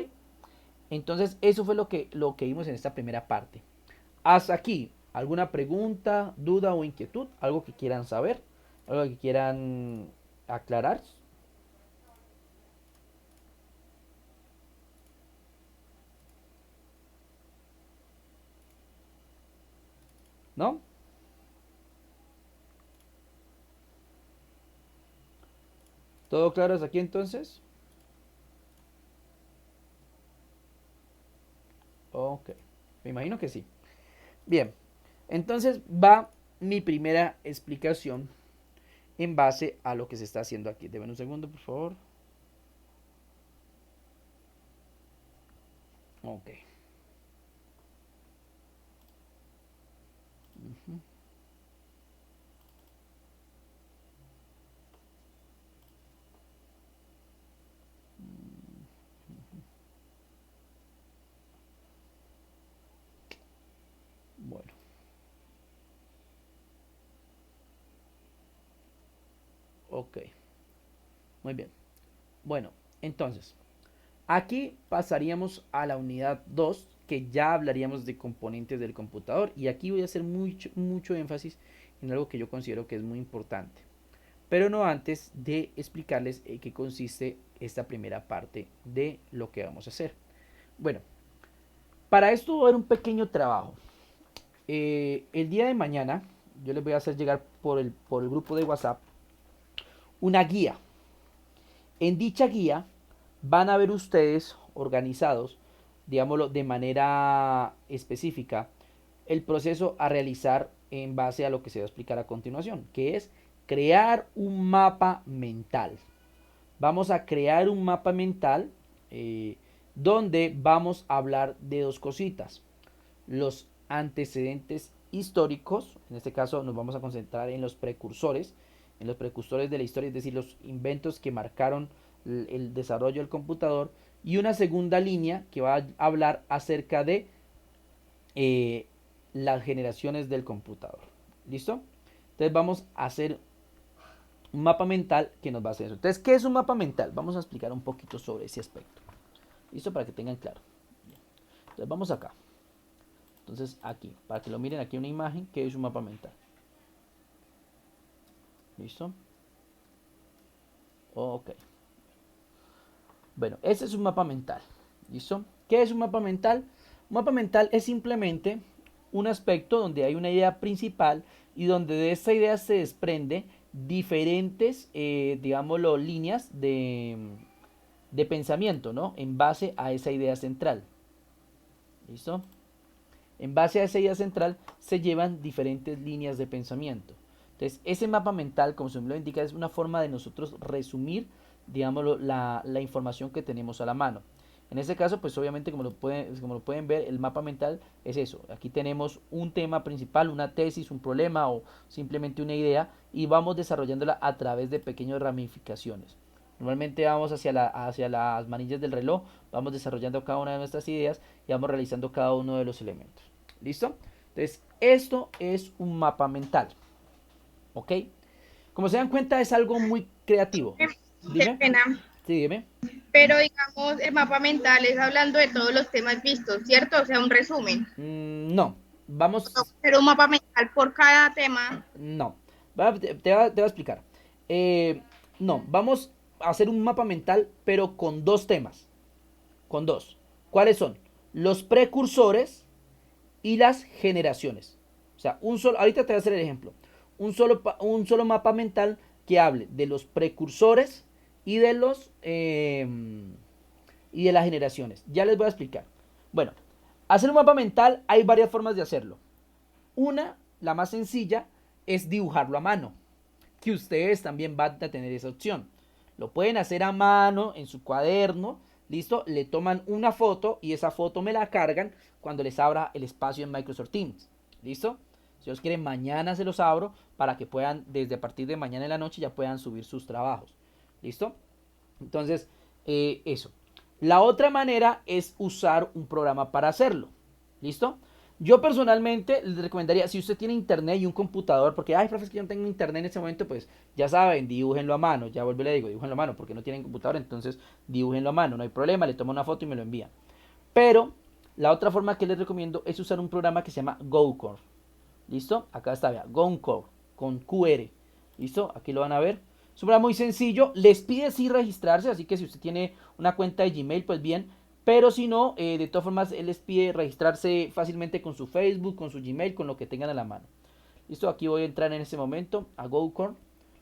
Entonces, eso fue lo que vimos en esta primera parte. Hasta aquí, ¿alguna pregunta, duda o inquietud? ¿Algo que quieran saber? ¿Algo que quieran aclarar? ¿No? ¿Todo claro hasta aquí entonces? Ok, me imagino que sí. Bien, entonces va mi primera explicación en base a lo que se está haciendo aquí. Deme un segundo, por favor. Ok. Ujú. Bueno, ok. Muy bien. Bueno, entonces, aquí pasaríamos a la unidad 2, que ya hablaríamos de componentes del computador. Y aquí voy a hacer mucho énfasis en algo que yo considero que es muy importante. Pero no antes de explicarles en qué consiste esta primera parte de lo que vamos a hacer. Bueno, para esto va a haber un pequeño trabajo. El día de mañana yo les voy a hacer llegar por el grupo de WhatsApp una guía. En dicha guía van a ver ustedes organizados, digámoslo, de manera específica, el proceso a realizar en base a lo que se va a explicar a continuación, que es crear un mapa mental. Vamos a crear un mapa mental donde vamos a hablar de dos cositas. Los antecedentes históricos, en este caso nos vamos a concentrar en los precursores de la historia, es decir, los inventos que marcaron el desarrollo del computador, y una segunda línea que va a hablar acerca de eh, las generaciones del computador. ¿Listo? Entonces vamos a hacer un mapa mental que nos va a hacer eso. Entonces, ¿qué es un mapa mental? Vamos a explicar un poquito sobre ese aspecto. ¿Listo? Para que tengan claro. Entonces vamos acá. Entonces aquí, para que lo miren aquí una imagen, que es un mapa mental. ¿Listo? Ok. Bueno, ese es un mapa mental. ¿Listo? ¿Qué es un mapa mental? Un mapa mental es simplemente un aspecto donde hay una idea principal y donde de esta idea se desprende diferentes, digámoslo, líneas de pensamiento, ¿no? En base a esa idea central. ¿Listo? En base a esa idea central se llevan diferentes líneas de pensamiento. Entonces, ese mapa mental, como su nombre lo indica, es una forma de nosotros resumir, digámoslo, la información que tenemos a la mano. En este caso, pues obviamente, como lo pueden ver, el mapa mental es eso. Aquí tenemos un tema principal, una tesis, un problema o simplemente una idea, y vamos desarrollándola a través de pequeñas ramificaciones. Normalmente vamos hacia las manillas del reloj, vamos desarrollando cada una de nuestras ideas y vamos realizando cada uno de los elementos. ¿Listo? Entonces, esto es un mapa mental. ¿Ok? Como se dan cuenta, es algo muy creativo. Qué Dime. pena. Sí, dime. Pero digamos, el mapa mental es hablando de todos los temas vistos, ¿cierto? O sea, un resumen. No. Vamos. Pero un mapa mental por cada tema. No. Te voy a explicar. No, vamos a hacer un mapa mental, pero con dos temas. Con dos. ¿Cuáles son? Los precursores y las generaciones. O sea, ahorita te voy a hacer el ejemplo. Un solo mapa mental que hable de los precursores y y de las generaciones. Ya les voy a explicar. Bueno, hacer un mapa mental hay varias formas de hacerlo. Una, la más sencilla, es dibujarlo a mano, que ustedes también van a tener esa opción. Lo pueden hacer a mano en su cuaderno, listo, le toman una foto y esa foto me la cargan cuando les abra el espacio en Microsoft Teams, listo. Si ellos quieren, mañana se los abro para que puedan, desde a partir de mañana en la noche, ya puedan subir sus trabajos, listo. Entonces, eso. La otra manera es usar un programa para hacerlo, listo. Yo personalmente les recomendaría, si usted tiene internet y un computador, porque, ay, profe, es que yo no tengo internet en ese momento, pues ya saben, dibújenlo a mano. Ya vuelvo y le digo, dibújenlo a mano, porque no tienen computador, entonces dibújenlo a mano, no hay problema, le tomo una foto y me lo envían. Pero la otra forma que les recomiendo es usar un programa que se llama GoCore. ¿Listo? Acá está, vea, GoCore, con QR. ¿Listo? Aquí lo van a ver. Es un programa muy sencillo, les pide sí registrarse, así que si usted tiene una cuenta de Gmail, pues bien, pero si no, de todas formas, él les pide registrarse fácilmente con su Facebook, con su Gmail, con lo que tengan a la mano. Listo, aquí voy a entrar en este momento a GoCore.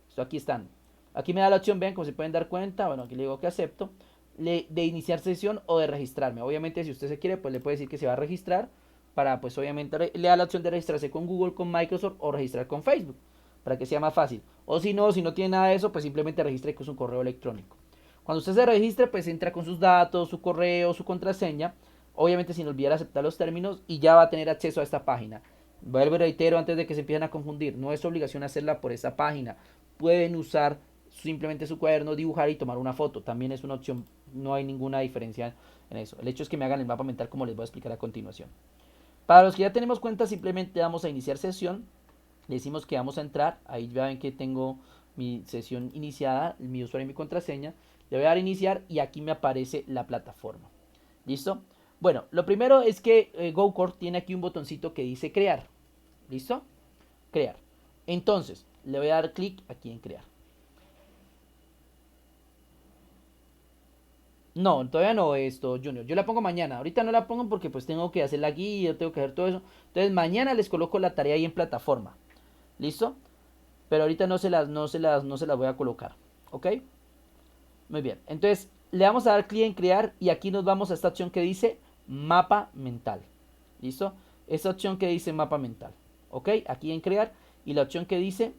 Listo, aquí están. Aquí me da la opción, vean, como se pueden dar cuenta. Bueno, aquí le digo que acepto. De iniciar sesión o de registrarme. Obviamente, si usted se quiere, pues le puede decir que se va a registrar. Para, pues obviamente, le da la opción de registrarse con Google, con Microsoft o registrar con Facebook. Para que sea más fácil. O si no tiene nada de eso, pues simplemente registre con su correo electrónico. Cuando usted se registre, pues entra con sus datos, su correo, su contraseña, obviamente sin olvidar aceptar los términos y ya va a tener acceso a esta página. Vuelvo y reitero antes de que se empiecen a confundir, no es obligación hacerla por esta página. Pueden usar simplemente su cuaderno, dibujar y tomar una foto, también es una opción, no hay ninguna diferencia en eso. El hecho es que me hagan el mapa mental como les voy a explicar a continuación. Para los que ya tenemos cuenta, simplemente vamos a iniciar sesión, le decimos que vamos a entrar, ahí ya ven que tengo mi sesión iniciada, mi usuario y mi contraseña. Le voy a dar a iniciar y aquí me aparece la plataforma. ¿Listo? Bueno, lo primero es que GoCore tiene aquí un botoncito que dice crear. ¿Listo? Crear. Entonces, le voy a dar clic aquí en crear. No, todavía no esto, Junior. Yo la pongo mañana. Ahorita no la pongo porque pues tengo que hacer la guía, tengo que hacer todo eso. Entonces mañana les coloco la tarea ahí en plataforma. ¿Listo? Pero ahorita no se las voy a colocar. ¿Ok? Muy bien, entonces le vamos a dar clic en crear y aquí nos vamos a esta opción que dice mapa mental. ¿Listo? Esta opción que dice mapa mental. ¿Ok? Aquí en crear y la opción que dice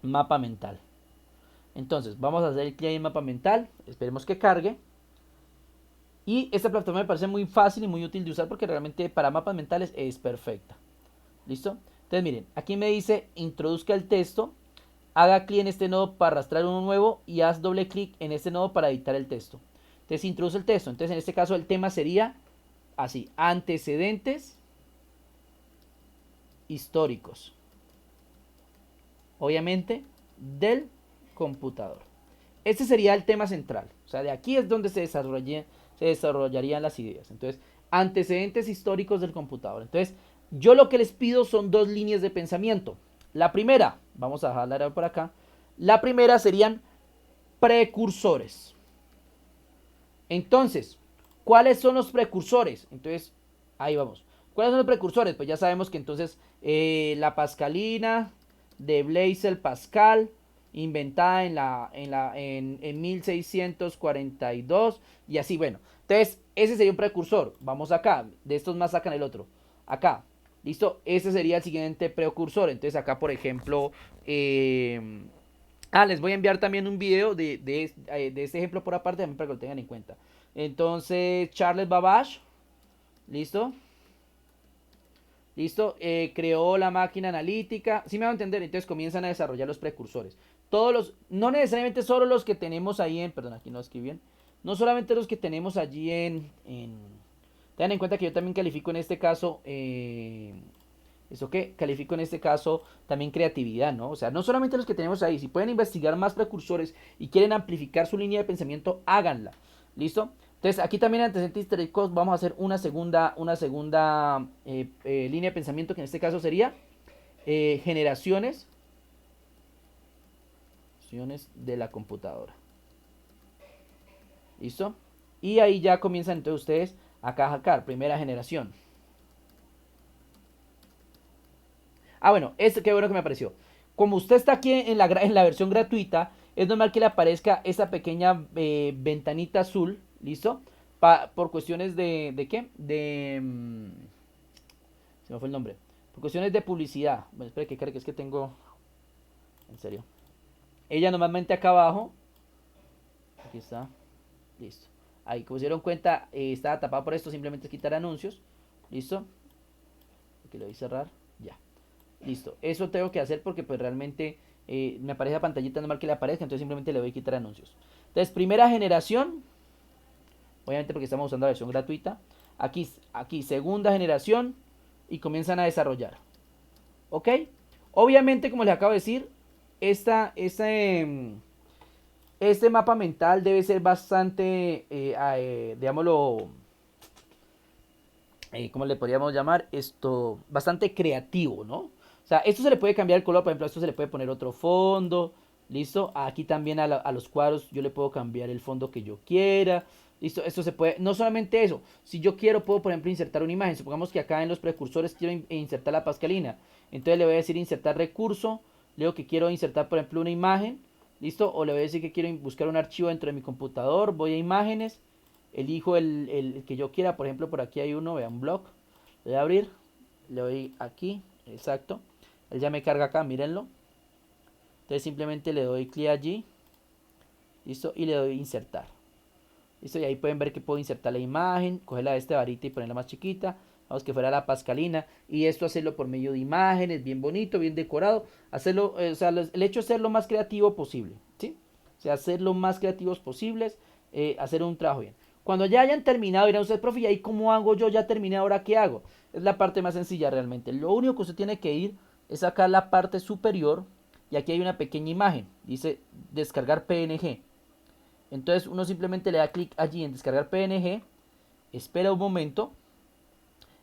mapa mental. Entonces vamos a hacer clic en mapa mental. Esperemos que cargue. Y esta plataforma me parece muy fácil y muy útil de usar porque realmente para mapas mentales es perfecta. ¿Listo? Entonces miren, aquí me dice introduzca el texto. Haga clic en este nodo para arrastrar uno nuevo y haz doble clic en este nodo para editar el texto. Entonces introduce el texto. Entonces en este caso el tema sería así, antecedentes históricos. Obviamente del computador. Este sería el tema central. O sea, de aquí es donde se desarrollarían las ideas. Entonces, antecedentes históricos del computador. Entonces, yo lo que les pido son dos líneas de pensamiento. La primera, vamos a dejarla por acá. La primera serían precursores. Entonces, ¿cuáles son los precursores? Entonces, ahí vamos. ¿Cuáles son los precursores? Pues ya sabemos que entonces la pascalina de Blaise Pascal, inventada en 1642 y así, bueno. Entonces, ese sería un precursor. Vamos acá, de estos más sacan el otro. Acá, ¿listo? Ese sería el siguiente precursor. Entonces acá, por ejemplo, les voy a enviar también un video de este ejemplo por aparte, también para que lo tengan en cuenta. Entonces, Charles Babbage, ¿listo? ¿Listo? Creó la máquina analítica. ¿Sí me van a entender? Entonces comienzan a desarrollar los precursores. No necesariamente solo los que tenemos ahí perdón, aquí no escribí bien. No solamente los que tenemos allí tengan en cuenta que yo también califico en este caso, ¿eso qué? Califico en este caso también creatividad, ¿no? O sea, no solamente los que tenemos ahí. Si pueden investigar más precursores y quieren amplificar su línea de pensamiento, háganla. ¿Listo? Entonces, aquí también en antecedentes históricos vamos a hacer una segunda línea de pensamiento que en este caso sería generaciones de la computadora. ¿Listo? Y ahí ya comienzan entonces ustedes a cajacar, primera generación. Bueno, qué bueno que me apareció. Como usted está aquí en la versión gratuita, es normal que le aparezca esa pequeña ventanita azul, ¿listo? Por cuestiones ¿de qué? Se me fue el nombre. Por cuestiones de publicidad. Bueno, espera que cargue, es que tengo... En serio. Ella normalmente acá abajo. Aquí está. Listo. Ahí, como se dieron cuenta, estaba tapado por esto. Simplemente es quitar anuncios. ¿Listo? Aquí lo voy a cerrar. Ya. Listo. Eso tengo que hacer porque pues realmente me aparece la pantallita normal que le aparezca. Entonces simplemente le voy a quitar anuncios. Entonces, primera generación. Obviamente porque estamos usando la versión gratuita. Aquí segunda generación. y comienzan a desarrollar. ¿Ok? Obviamente, como les acabo de decir, este mapa mental debe ser bastante, digámoslo, ¿cómo le podríamos llamar? Esto, bastante creativo, ¿no? O sea, esto se le puede cambiar el color, por ejemplo, a esto se le puede poner otro fondo, ¿listo? Aquí también a los cuadros yo le puedo cambiar el fondo que yo quiera, ¿listo? Esto se puede, no solamente eso, si yo quiero puedo, por ejemplo, insertar una imagen, supongamos que acá en los precursores quiero insertar la pascalina, entonces le voy a decir insertar recurso, le digo que quiero insertar, por ejemplo, una imagen, ¿listo? O le voy a decir que quiero buscar un archivo dentro de mi computador, voy a imágenes, elijo el que yo quiera, por ejemplo, por aquí hay uno, vean, un blog, le voy a abrir, le doy aquí, exacto, él ya me carga acá, mírenlo, entonces simplemente le doy clic allí, listo, y le doy insertar, listo, y ahí pueden ver que puedo insertar la imagen, cogerla de este varita y ponerla más chiquita, vamos que fuera la pascalina, y esto hacerlo por medio de imágenes, bien bonito, bien decorado, hacerlo, o sea, el hecho de ser lo más creativo posible, ¿sí? O sea, ser lo más creativos posibles, hacer un trabajo bien. Cuando ya hayan terminado, dirán ustedes, profe, ¿y ahí cómo hago yo? Ya terminé, ¿ahora qué hago? Es la parte más sencilla realmente. Lo único que usted tiene que ir es sacar la parte superior y aquí hay una pequeña imagen. Dice descargar PNG. Entonces uno simplemente le da clic allí en descargar PNG, espera un momento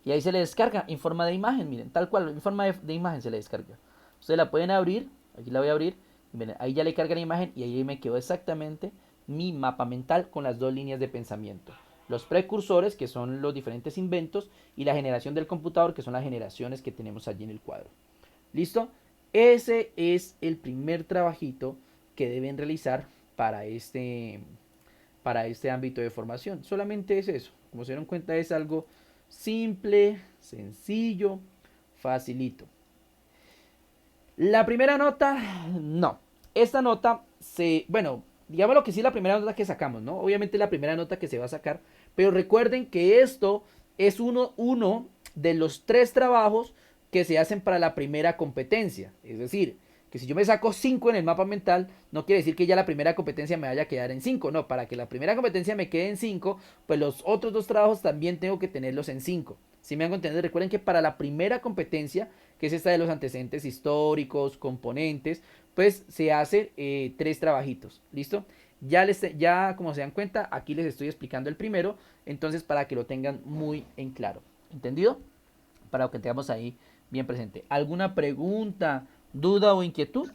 y ahí se le descarga en forma de imagen. Miren, tal cual, en forma de imagen se le descarga. Ustedes la pueden abrir, aquí la voy a abrir. Miren, ahí ya le carga la imagen y ahí me quedó exactamente mi mapa mental con las dos líneas de pensamiento. Los precursores, que son los diferentes inventos, y la generación del computador, que son las generaciones que tenemos allí en el cuadro. ¿Listo? Ese es el primer trabajito que deben realizar para este ámbito de formación. Solamente es eso. Como se dieron cuenta, es algo simple, sencillo, facilito. La primera nota, no. Esta nota bueno, digamos lo que sí, la primera nota que sacamos, ¿no? Obviamente la primera nota que se va a sacar, pero recuerden que esto es uno de los 3 trabajos que se hacen para la primera competencia. Es decir, que si yo me saco 5 en el mapa mental, no quiere decir que ya la primera competencia me vaya a quedar en 5. No, para que la primera competencia me quede en 5, pues los otros 2 trabajos también tengo que tenerlos en 5. Si me hago entender, recuerden que para la primera competencia, que es esta de los antecedentes históricos, componentes, pues se hace 3 trabajitos. ¿Listo? Ya como se dan cuenta, aquí les estoy explicando el primero, entonces para que lo tengan muy en claro. ¿Entendido? Para que tengamos ahí bien presente. ¿Alguna pregunta, duda o inquietud?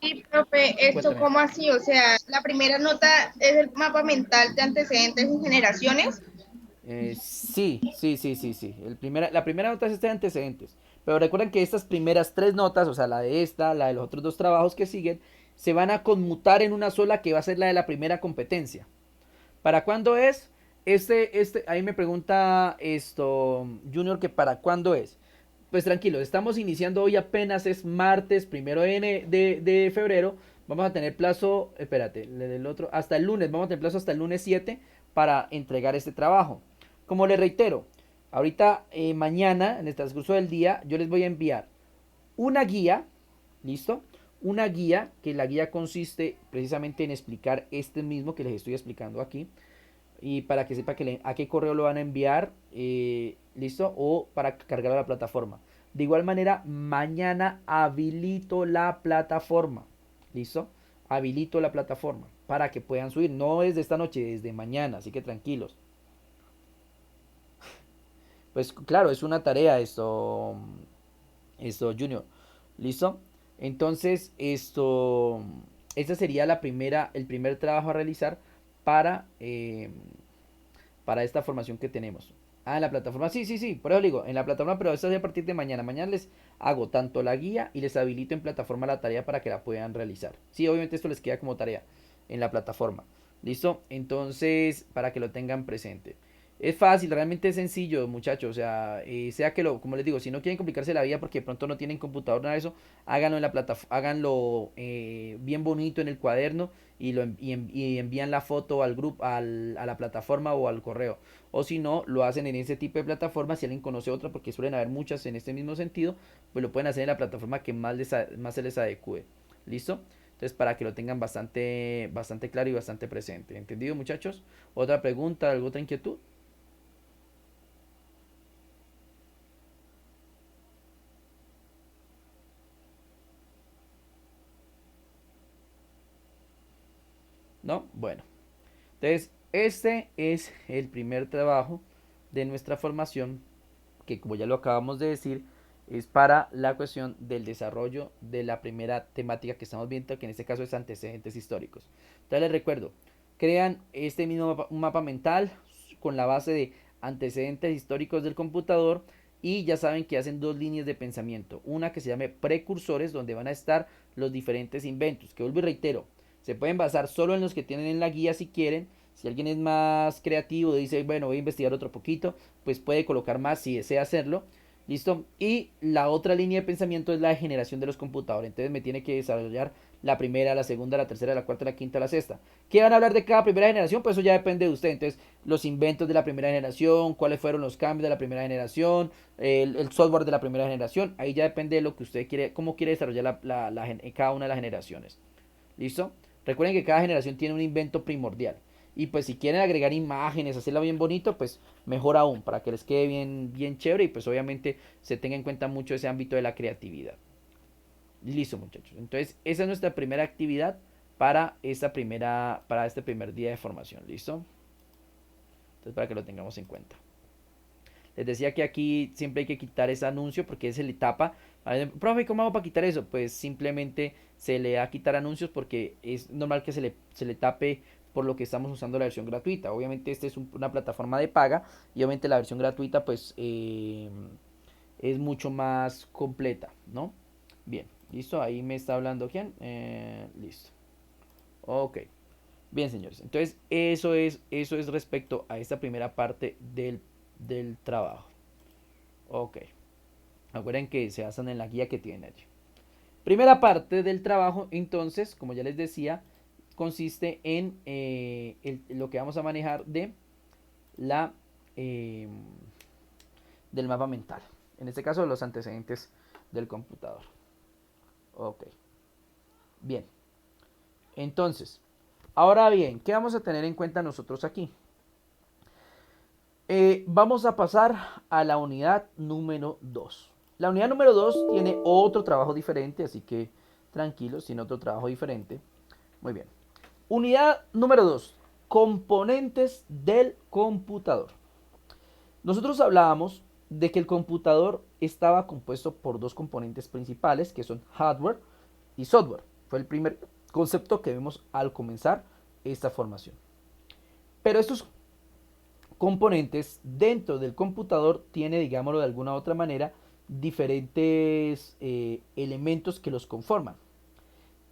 Sí, profe, ¿esto Cuéntame. cómo así? O sea, la primera nota es el mapa mental de antecedentes y generaciones. Sí. La primera nota es esta de antecedentes. Pero recuerden que estas primeras 3 notas, o sea, la de esta, la de los otros 2 trabajos que siguen, se van a conmutar en una sola que va a ser la de la primera competencia. ¿Para cuándo es? Ahí me pregunta esto, Junior, que para cuándo es. Pues tranquilos, estamos iniciando hoy apenas es martes, primero de febrero. Vamos a tener plazo, espérate, del otro, hasta el lunes, vamos a tener plazo hasta el lunes 7 para entregar este trabajo. Como les reitero, ahorita mañana, en el transcurso del día, yo les voy a enviar una guía, ¿listo? Una guía, que la guía consiste precisamente en explicar este mismo que les estoy explicando aquí. Y para que sepa a qué correo lo van a enviar, ¿listo? O para cargar a la plataforma. De igual manera, mañana habilito la plataforma, ¿listo? Habilito la plataforma para que puedan subir. No desde esta noche, desde mañana, así que tranquilos. Pues claro, es una tarea esto Junior, ¿listo? Entonces, esta sería el primer trabajo a realizar para, para esta formación que tenemos. Ah, en la plataforma, sí, por eso digo, en la plataforma, pero esto es a partir de mañana. Mañana les hago tanto la guía y les habilito en plataforma la tarea para que la puedan realizar. Sí, obviamente esto les queda como tarea en la plataforma. ¿Listo? Entonces, para que lo tengan presente. Es fácil, realmente es sencillo, muchachos. O sea, sea que como les digo, si no quieren complicarse la vida porque de pronto no tienen computador, nada de eso, háganlo en la plataforma, háganlo bien bonito en el cuaderno y envían la foto al grupo, a la plataforma o al correo. O si no, lo hacen en ese tipo de plataforma. Si alguien conoce otra, porque suelen haber muchas en este mismo sentido, pues lo pueden hacer en la plataforma que más se les adecue. ¿Listo? Entonces, para que lo tengan bastante claro y bastante presente. ¿Entendido, muchachos? ¿Otra pregunta, alguna otra inquietud? ¿no? Bueno, entonces este es el primer trabajo de nuestra formación, que como ya lo acabamos de decir, es para la cuestión del desarrollo de la primera temática que estamos viendo, que en este caso es antecedentes históricos. Entonces les recuerdo, crean este mismo un mapa mental con la base de antecedentes históricos del computador, y ya saben que hacen dos líneas de pensamiento, una que se llame precursores, donde van a estar los diferentes inventos, que vuelvo y reitero, se pueden basar solo en los que tienen en la guía si quieren. Si alguien es más creativo y dice, bueno, voy a investigar otro poquito, pues puede colocar más si desea hacerlo. ¿Listo? Y la otra línea de pensamiento es la de generación de los computadores. Entonces me tiene que desarrollar la primera, la segunda, la tercera, la cuarta, la quinta, la sexta. ¿Qué van a hablar de cada primera generación? Pues eso ya depende de usted. Entonces, los inventos de la primera generación, cuáles fueron los cambios de la primera generación, el software de la primera generación. Ahí ya depende de lo que usted quiere, cómo quiere desarrollar cada una de las generaciones. ¿Listo? Recuerden que cada generación tiene un invento primordial. Y pues si quieren agregar imágenes, hacerla bien bonito, pues mejor aún, para que les quede bien, bien chévere y pues obviamente se tenga en cuenta mucho ese ámbito de la creatividad. Listo, muchachos. Entonces, esa es nuestra primera actividad para este primer día de formación. ¿Listo? Entonces, para que lo tengamos en cuenta. Les decía que aquí siempre hay que quitar ese anuncio porque se le tapa. Profe, ¿cómo hago para quitar eso? Pues simplemente se le da a quitar anuncios porque es normal que se le tape por lo que estamos usando la versión gratuita. Obviamente esta es una plataforma de paga y obviamente la versión gratuita pues es mucho más completa, ¿no? Bien, listo, ahí me está hablando quién. Listo. Ok. Bien, señores. Entonces, eso es respecto a esta primera parte del trabajo. Ok. Recuerden que se basan en la guía que tienen allí. Primera parte del trabajo, entonces, como ya les decía, consiste en lo que vamos a manejar la eh, del mapa mental. En este caso, los antecedentes del computador. Ok. Bien. Entonces, ahora bien, ¿qué vamos a tener en cuenta nosotros aquí? Vamos a pasar a la unidad número 2. La unidad número 2 tiene otro trabajo diferente, así que tranquilos, tiene otro trabajo diferente. Muy bien. Unidad número 2. Componentes del computador. Nosotros hablábamos de que el computador estaba compuesto por dos componentes principales, que son hardware y software. Fue el primer concepto que vimos al comenzar esta formación. Pero estos componentes dentro del computador tiene, digámoslo de alguna u otra manera, diferentes elementos que los conforman.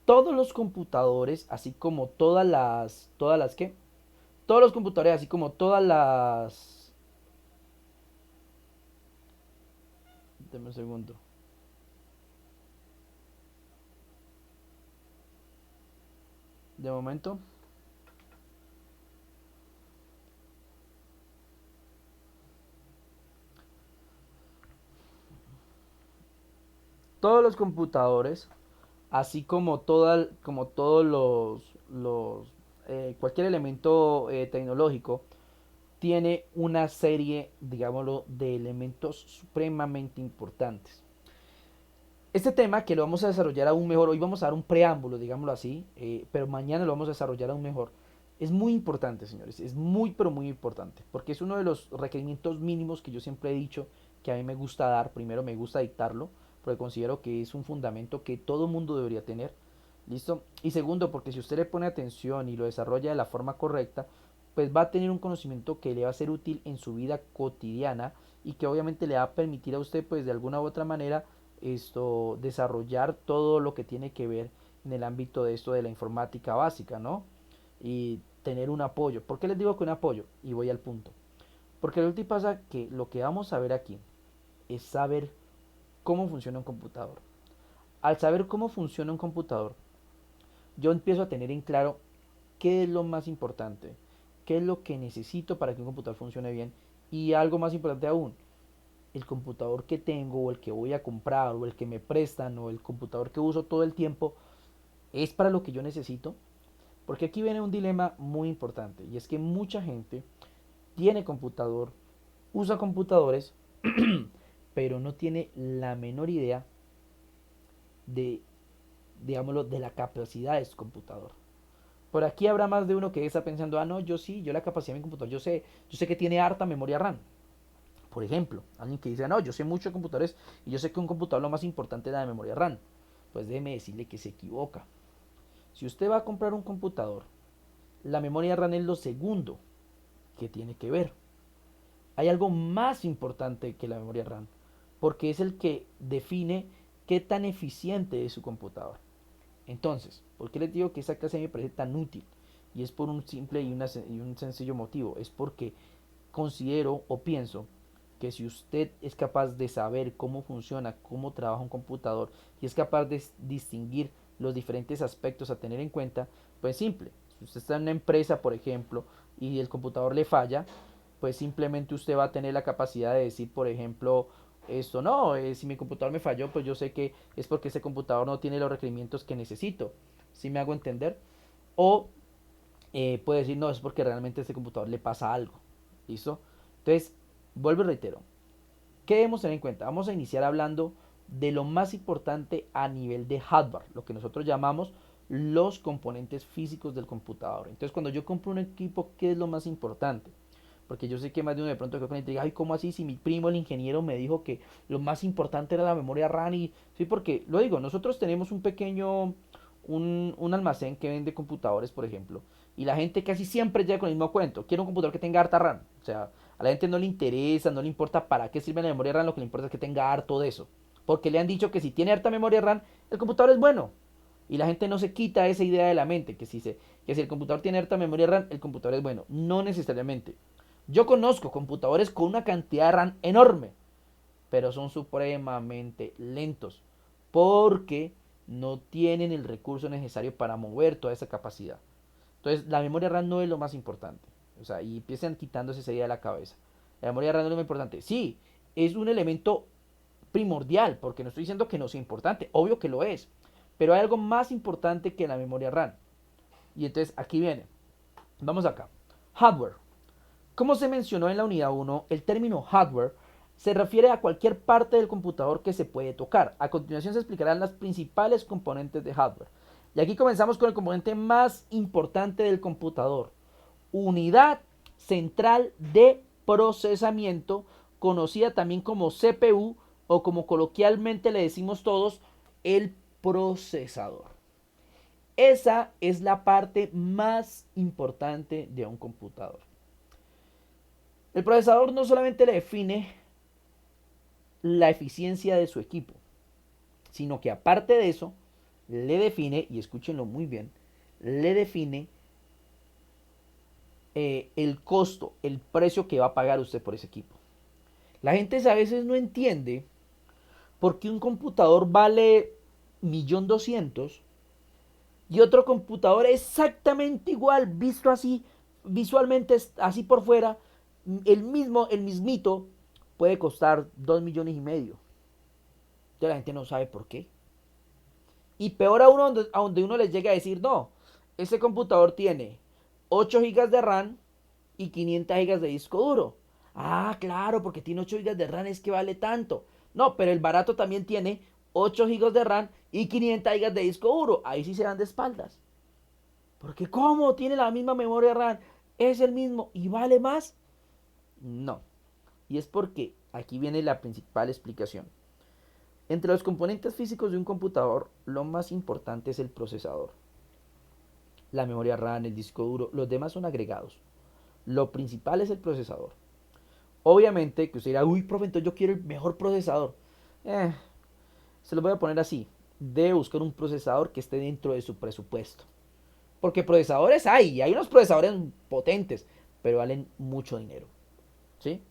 Todos los computadores, así como ¿qué? Todos los computadores, así como todas las... Deme un segundo. De momento. Todos los computadores, así como todos cualquier elemento tecnológico, tiene una serie, digámoslo, de elementos supremamente importantes. Este tema que lo vamos a desarrollar aún mejor, hoy vamos a dar un preámbulo, digámoslo así, pero mañana lo vamos a desarrollar aún mejor. Es muy importante, señores, es muy, pero muy importante, porque es uno de los requerimientos mínimos que yo siempre he dicho que a mí me gusta dar. Primero me gusta dictarlo, porque considero que es un fundamento que todo mundo debería tener, ¿listo? Y segundo, porque si usted le pone atención y lo desarrolla de la forma correcta, pues va a tener un conocimiento que le va a ser útil en su vida cotidiana y que obviamente le va a permitir a usted, pues de alguna u otra manera, desarrollar todo lo que tiene que ver en el ámbito de esto de la informática básica, ¿no? Y tener un apoyo. ¿Por qué les digo que un apoyo? Y voy al punto. Porque lo que pasa que lo que vamos a ver aquí es saber cómo funciona un computador. Al saber cómo funciona un computador, yo empiezo a tener en claro qué es lo más importante, qué es lo que necesito para que un computador funcione bien, y algo más importante aún, el computador que tengo o el que voy a comprar o el que me prestan o el computador que uso todo el tiempo es para lo que yo necesito. Porque aquí viene un dilema muy importante, y es que mucha gente tiene computador, usa computadores, pero no tiene la menor idea de, digámoslo, de la capacidad de su computador. Por aquí habrá más de uno que está pensando, ah, no, yo sí, yo la capacidad de mi computador, yo sé que tiene harta memoria RAM. Por ejemplo, alguien que dice, no, yo sé mucho de computadores y yo sé que un computador lo más importante es la de memoria RAM. Pues déjeme decirle que se equivoca. Si usted va a comprar un computador, la memoria RAM es lo segundo que tiene que ver. Hay algo más importante que la memoria RAM, porque es el que define qué tan eficiente es su computador. Entonces, ¿por qué les digo que esa clase me parece tan útil? Y es por un simple y un sencillo motivo. Es porque considero o pienso que si usted es capaz de saber cómo funciona, cómo trabaja un computador y es capaz de distinguir los diferentes aspectos a tener en cuenta, pues simple. Si usted está en una empresa, por ejemplo, y el computador le falla, pues simplemente usted va a tener la capacidad de decir, por ejemplo, esto no, si mi computador me falló, pues yo sé que es porque ese computador no tiene los requerimientos que necesito. ¿Sí me hago entender? O puede decir, no, es porque realmente a este computador le pasa algo. ¿Listo? Entonces, vuelvo y reitero. ¿Qué debemos tener en cuenta? Vamos a iniciar hablando de lo más importante a nivel de hardware, lo que nosotros llamamos los componentes físicos del computador. Entonces, cuando yo compro un equipo, ¿qué es lo más importante? Porque yo sé que más de uno de pronto que diga, ay, ¿cómo así? Si mi primo, el ingeniero, me dijo que lo más importante era la memoria RAM. Y sí, porque lo digo, nosotros tenemos un pequeño, un almacén que vende computadores, por ejemplo. Y la gente casi siempre llega con el mismo cuento. Quiero un computador que tenga harta RAM. O sea, a la gente no le interesa, no le importa para qué sirve la memoria RAM, lo que le importa es que tenga harto de eso. Porque le han dicho que si tiene harta memoria RAM, el computador es bueno. Y la gente no se quita esa idea de la mente, que si el computador tiene harta memoria RAM, el computador es bueno. No necesariamente. Yo conozco computadores con una cantidad de RAM enorme, pero son supremamente lentos porque no tienen el recurso necesario para mover toda esa capacidad. Entonces, la memoria RAM no es lo más importante. O sea, y empiezan quitándose esa idea de la cabeza. La memoria RAM no es lo más importante. Sí, es un elemento primordial, porque no estoy diciendo que no sea importante, obvio que lo es. Pero hay algo más importante que la memoria RAM. Y entonces aquí viene. Vamos acá. Hardware. Como se mencionó en la unidad 1, el término hardware se refiere a cualquier parte del computador que se puede tocar. A continuación se explicarán las principales componentes de hardware. Y aquí comenzamos con el componente más importante del computador. Unidad central de procesamiento, conocida también como CPU o como coloquialmente le decimos todos, el procesador. Esa es la parte más importante de un computador. El procesador no solamente le define la eficiencia de su equipo, sino que aparte de eso, le define, y escúchenlo muy bien, le define el costo, el precio que va a pagar usted por ese equipo. La gente a veces no entiende por qué un computador vale 1.200.000 y otro computador exactamente igual, visto así, visualmente así por fuera, el mismito, puede costar 2.500.000. Entonces la gente no sabe por qué. Y peor aún a donde uno les llega a decir, no, ese computador tiene 8 gigas de RAM y 500 gigas de disco duro. Ah, claro, porque tiene 8 gigas de RAM es que vale tanto. No, pero el barato también tiene 8 gigas de RAM y 500 gigas de disco duro. Ahí sí se dan de espaldas. Porque ¿cómo? Tiene la misma memoria RAM, es el mismo y vale más. No. Y es porque aquí viene la principal explicación. Entre los componentes físicos de un computador, lo más importante es el procesador. La memoria RAM, el disco duro, los demás son agregados. Lo principal es el procesador. Obviamente que usted dirá, uy, profe, entonces yo quiero el mejor procesador. Eh, Se lo voy a poner así. Debe buscar un procesador que esté dentro de su presupuesto. Porque procesadores hay unos procesadores potentes, pero valen mucho dinero. ¿Sí?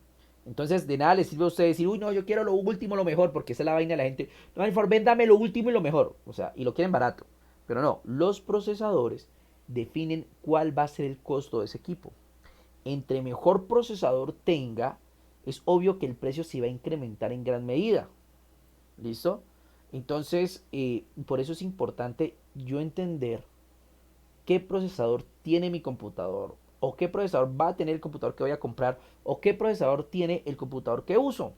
Entonces, de nada le sirve a usted decir, uy, no, yo quiero lo último, lo mejor, porque esa es la vaina de la gente. No, por favor, véndame lo último y lo mejor. O sea, y lo quieren barato. Pero no, los procesadores definen cuál va a ser el costo de ese equipo. Entre mejor procesador tenga, es obvio que el precio se va a incrementar en gran medida. ¿Listo? Entonces, por eso es importante yo entender qué procesador tiene mi computador, o qué procesador va a tener el computador que voy a comprar, o qué procesador tiene el computador que uso.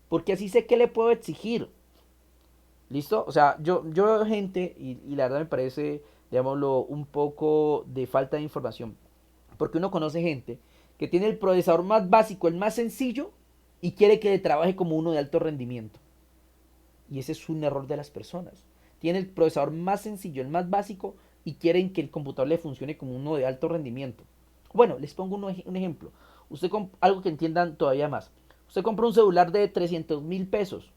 Porque así sé qué le puedo exigir. ¿Listo? O sea, yo veo gente, y la verdad me parece digámoslo, un poco de falta de información. Porque uno conoce gente que tiene el procesador más básico, el más sencillo, y quiere que le trabaje como uno de alto rendimiento. Y ese es un error de las personas. Tiene el procesador más sencillo, el más básico, y quieren que el computador le funcione como uno de alto rendimiento. Bueno, les pongo un ejemplo. Algo que entiendan todavía más. Usted compra un celular de 300.000 pesos.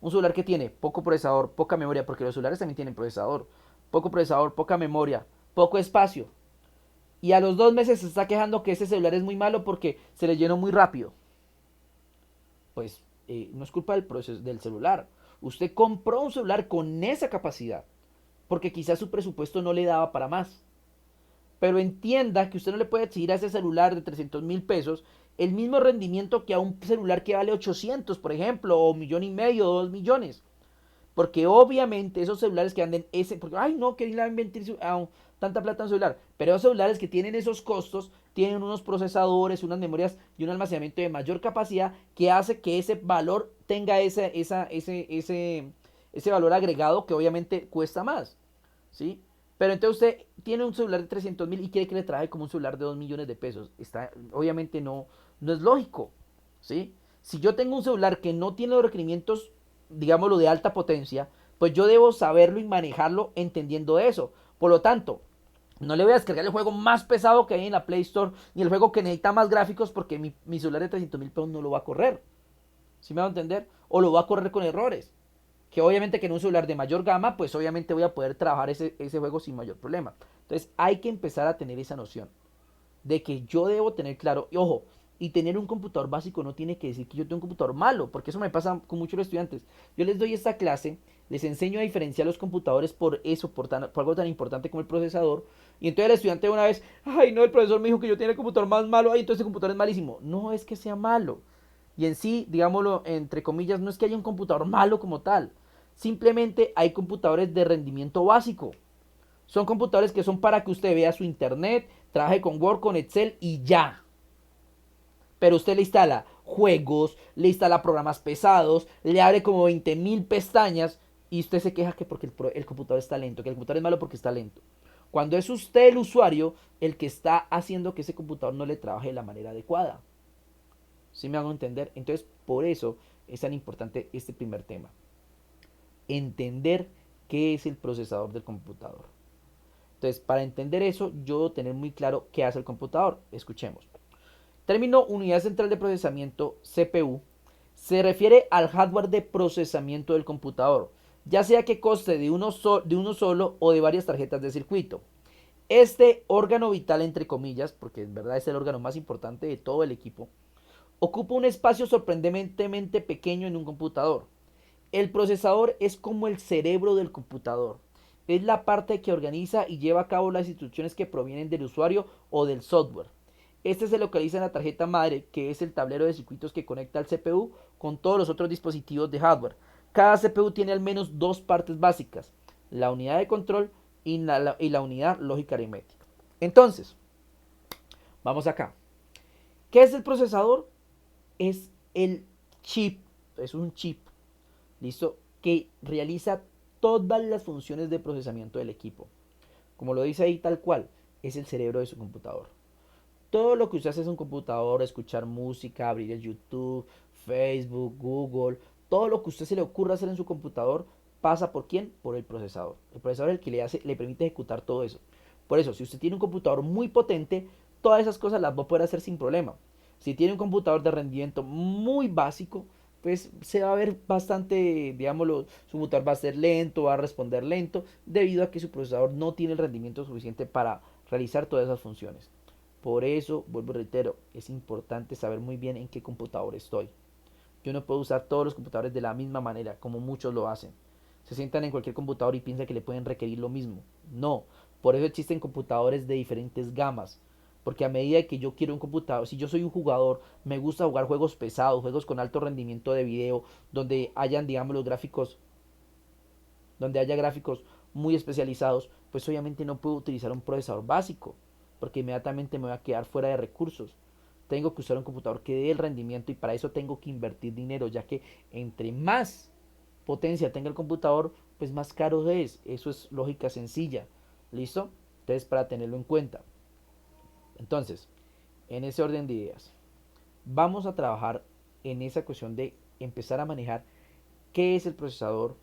Un celular que tiene poco procesador, poca memoria, porque los celulares también tienen procesador, poca memoria, poco espacio. Y a los 2 meses se está quejando que ese celular es muy malo porque se le llenó muy rápido. Pues no es culpa del celular. Usted compró un celular con esa capacidad porque quizás su presupuesto no le daba para más. Pero entienda que usted no le puede exigir a ese celular de 300.000 pesos el mismo rendimiento que a un celular que vale 800, por ejemplo, o 1,5 millones, 2 millones. Porque obviamente esos celulares que anden porque, ay no, que la invertir tanta plata en celular. Pero esos celulares que tienen esos costos tienen unos procesadores, unas memorias y un almacenamiento de mayor capacidad que hace que ese valor tenga ese valor agregado que obviamente cuesta más. ¿Sí? Pero entonces usted tiene un celular de 300.000 y quiere que le traje como un celular de 2 millones de pesos. Obviamente no es lógico. ¿Sí? Si yo tengo un celular que no tiene los requerimientos, digámoslo, de alta potencia, pues yo debo saberlo y manejarlo entendiendo eso. Por lo tanto, no le voy a descargar el juego más pesado que hay en la Play Store, ni el juego que necesita más gráficos, porque mi celular de 300.000 pesos no lo va a correr. ¿Sí me va a entender? O lo va a correr con errores. Que obviamente que en un celular de mayor gama, pues obviamente voy a poder trabajar ese juego sin mayor problema. Entonces hay que empezar a tener esa noción de que yo debo tener claro, y ojo, y tener un computador básico no tiene que decir que yo tengo un computador malo, porque eso me pasa con muchos estudiantes. Yo les doy esta clase, les enseño a diferenciar los computadores por eso, por algo tan importante como el procesador, y entonces el estudiante una vez, ay no, el profesor me dijo que yo tenía el computador más malo, ay, entonces el computador es malísimo. No es que sea malo. Y en sí, digámoslo entre comillas, no es que haya un computador malo como tal. Simplemente hay computadores de rendimiento básico. Son computadores que son para que usted vea su internet, trabaje con Word, con Excel y ya. Pero usted le instala juegos, le instala programas pesados, le abre como 20.000 pestañas y usted se queja que porque el computador está lento, que el computador es malo porque está lento. Cuando es usted el usuario el que está haciendo que ese computador no le trabaje de la manera adecuada. ¿Sí me hago entender? Entonces, por eso es tan importante este primer tema. Entender qué es el procesador del computador. Entonces, para entender eso, yo debo tener muy claro qué hace el computador. Escuchemos. Término unidad central de procesamiento, CPU, se refiere al hardware de procesamiento del computador, ya sea que conste de uno solo o de varias tarjetas de circuito. Este órgano vital, entre comillas, porque en verdad es el órgano más importante de todo el equipo, ocupa un espacio sorprendentemente pequeño en un computador. El procesador es como el cerebro del computador. Es la parte que organiza y lleva a cabo las instrucciones que provienen del usuario o del software. Este se localiza en la tarjeta madre, que es el tablero de circuitos que conecta al CPU con todos los otros dispositivos de hardware. Cada CPU tiene al menos dos partes básicas, la unidad de control y la unidad lógica aritmética. Entonces, vamos acá. ¿Qué es el procesador? Es el chip, es un chip, ¿listo? Que realiza todas las funciones de procesamiento del equipo. Como lo dice ahí tal cual, es el cerebro de su computador. Todo lo que usted hace en un computador, escuchar música, abrir el YouTube, Facebook, Google, todo lo que a usted se le ocurra hacer en su computador, pasa por quién? Por el procesador. El procesador es el que le permite ejecutar todo eso. Por eso, si usted tiene un computador muy potente, todas esas cosas las va a poder hacer sin problema. Si tiene un computador de rendimiento muy básico, pues se va a ver bastante, digámoslo, su computador va a ser lento, va a responder lento, debido a que su procesador no tiene el rendimiento suficiente para realizar todas esas funciones. Por eso, vuelvo y reitero, es importante saber muy bien en qué computador estoy. Yo no puedo usar todos los computadores de la misma manera, como muchos lo hacen. Se sientan en cualquier computador y piensan que le pueden requerir lo mismo. No, por eso existen computadores de diferentes gamas. Porque a medida que yo quiero un computador, si yo soy un jugador, me gusta jugar juegos pesados, juegos con alto rendimiento de video, donde hayan, digamos, los gráficos, donde haya gráficos muy especializados, pues obviamente no puedo utilizar un procesador básico, porque inmediatamente me voy a quedar fuera de recursos. Tengo que usar un computador que dé el rendimiento y para eso tengo que invertir dinero, ya que entre más potencia tenga el computador, pues más caro es. Eso es lógica sencilla. ¿Listo? Entonces, para tenerlo en cuenta. Entonces, en ese orden de ideas, vamos a trabajar en esa cuestión de empezar a manejar qué es el procesador,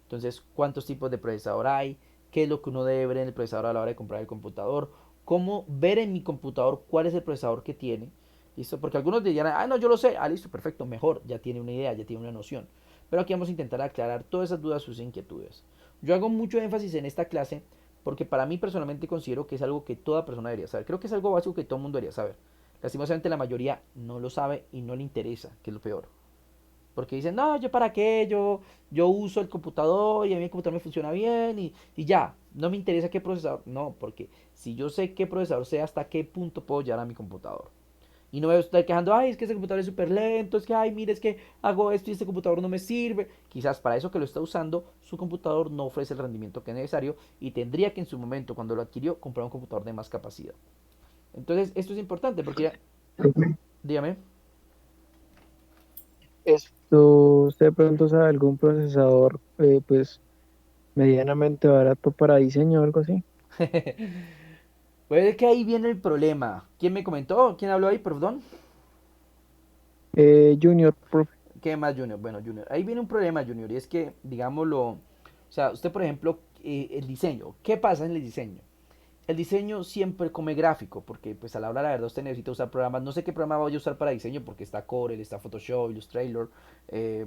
entonces cuántos tipos de procesador hay, qué es lo que uno debe ver en el procesador a la hora de comprar el computador, cómo ver en mi computador cuál es el procesador que tiene, listo, porque algunos dirían, ah, no, yo lo sé, ah, listo, perfecto, mejor, ya tiene una idea, ya tiene una noción, pero aquí vamos a intentar aclarar todas esas dudas, sus inquietudes. Yo hago mucho énfasis en esta clase porque para mí personalmente considero que es algo que toda persona debería saber, creo que es algo básico que todo el mundo debería saber. Lastimosamente la mayoría no lo sabe y no le interesa, que es lo peor. Porque dicen, no, yo para qué, yo uso el computador y a mí el computador me funciona bien y ya, no me interesa qué procesador. No, porque si yo sé qué procesador sé, hasta qué punto puedo llegar a mi computador. Y no me voy a estar quejando, ay, es que ese computador es súper lento, es que, ay, mire, es que hago esto y este computador no me sirve. Quizás para eso que lo está usando, su computador no ofrece el rendimiento que es necesario y tendría que en su momento, cuando lo adquirió, comprar un computador de más capacidad. Entonces, esto es importante porque, ya, Profe, dígame. ¿usted de pronto sabe algún procesador, pues, medianamente barato para diseño o algo así? Puede que ahí viene el problema. ¿Quién me comentó? ¿Quién habló ahí? Perdón. Junior, profe. ¿Qué más, Junior? Bueno, Junior, ahí viene un problema, Junior, y es que, digámoslo, o sea, usted, por ejemplo, el diseño, ¿qué pasa en el diseño? El diseño siempre come gráfico, porque pues a la hora de la verdad usted necesita usar programas, no sé qué programa voy a usar para diseño, porque está Corel, está Photoshop, Illustrator,